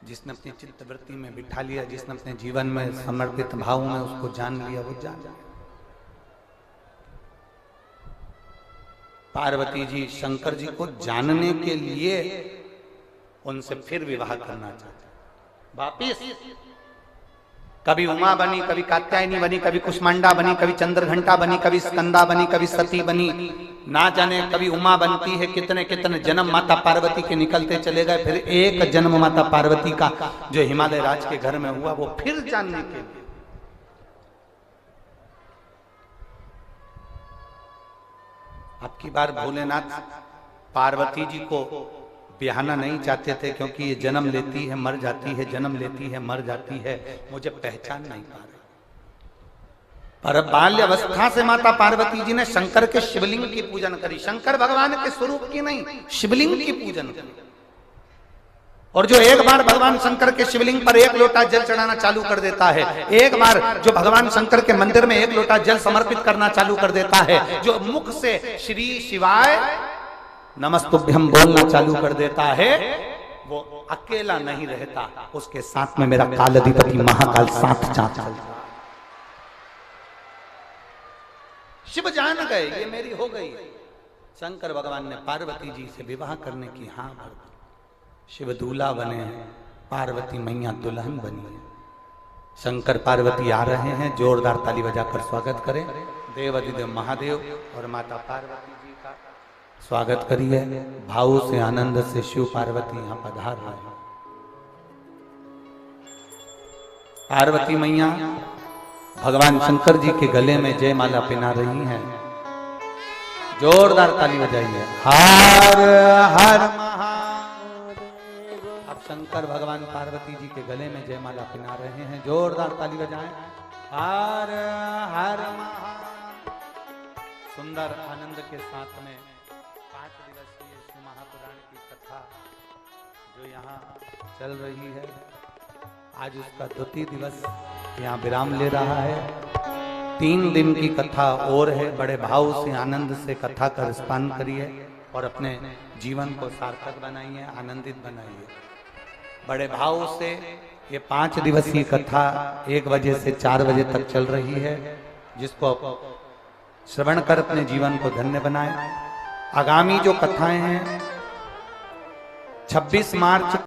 Speaker 1: जिसने अपनी चित्तवृत्ति में बिठा लिया, जिसने अपने जीवन में समर्पित भाव में उसको जान लिया, वो जान गया। पार्वती जी शंकर जी को जानने के लिए उनसे फिर विवाह करना चाहते। वापिस कभी उमा बनी, कभी कात्यायनी बनी, कभी कुष्मांडा बनी, कभी चंद्रघंटा बनी, कभी स्कंदा बनी, कभी सती बनी, ना जाने कभी उमा बनती है। कितने कितने जन्म माता पार्वती के निकलते चले गए। फिर एक जन्म माता पार्वती का जो हिमालय राज के घर में हुआ वो फिर जानने के लिए। अब की बार भोलेनाथ पार्वती जी को ब्याहना नहीं चाहते थे, क्योंकि ये जन्म लेती है मर जाती है, जन्म लेती है मर जाती है, मुझे पहचान नहीं पा रही। पर बाल्यावस्था से माता पार्वती जी ने शंकर के शिवलिंग की पूजन करी, शंकर भगवान के स्वरूप की नहीं, शिवलिंग की पूजन करी। और जो एक बार भगवान शंकर के शिवलिंग पर 1 लोटा जल चढ़ाना चालू कर देता है, एक बार जो भगवान शंकर के मंदिर में 1 लोटा जल समर्पित करना चालू कर देता है, जो मुख से श्री शिवाय नमस्तुभ्यम बोलना चालू कर देता है, वो अकेला नहीं रहता, उसके साथ में मेरा काल अधिपति महाकाल साथ चलता। शिव जान गए ये मेरी हो गई। शंकर भगवान ने पार्वती जी से विवाह करने की हाँ भर दी। शिव दूल्हा बने हैं, पार्वती मैया दुल्हन बनी है। शंकर पार्वती आ रहे हैं, जोरदार ताली बजाकर स्वागत करें। देव अधिदेव महादेव और माता पार्वती जी का स्वागत करिए। भाव से आनंद से शिव पार्वती यहाँ पधार रहे हैं। पार्वती मैया भगवान शंकर जी के गले में जयमाला पहना रही हैं। जोरदार ताली बजाइए। हर हर महादेव। अब शंकर भगवान पार्वती जी के गले में जयमाला पहना रहे हैं। जोरदार ताली बजाएं। हर हर महादेव। सुंदर आनंद के साथ में 5 दिवसीय शिव महापुराण की कथा जो यहाँ चल रही है, आज उसका द्वितीय दिवस यहाँ विराम ले रहा है। 3 दिन की कथा और है। बड़े भाव से आनंद से कथा का रसपान करिए और अपने जीवन को सार्थक बनाइए, आनंदित बनाइए। बड़े भाव से ये 5 दिवसीय कथा 1 बजे से 4 बजे तक चल रही है, जिसको श्रवण कर अपने जीवन को धन्य बनाए। आगामी जो कथाएं हैं 26 मार्च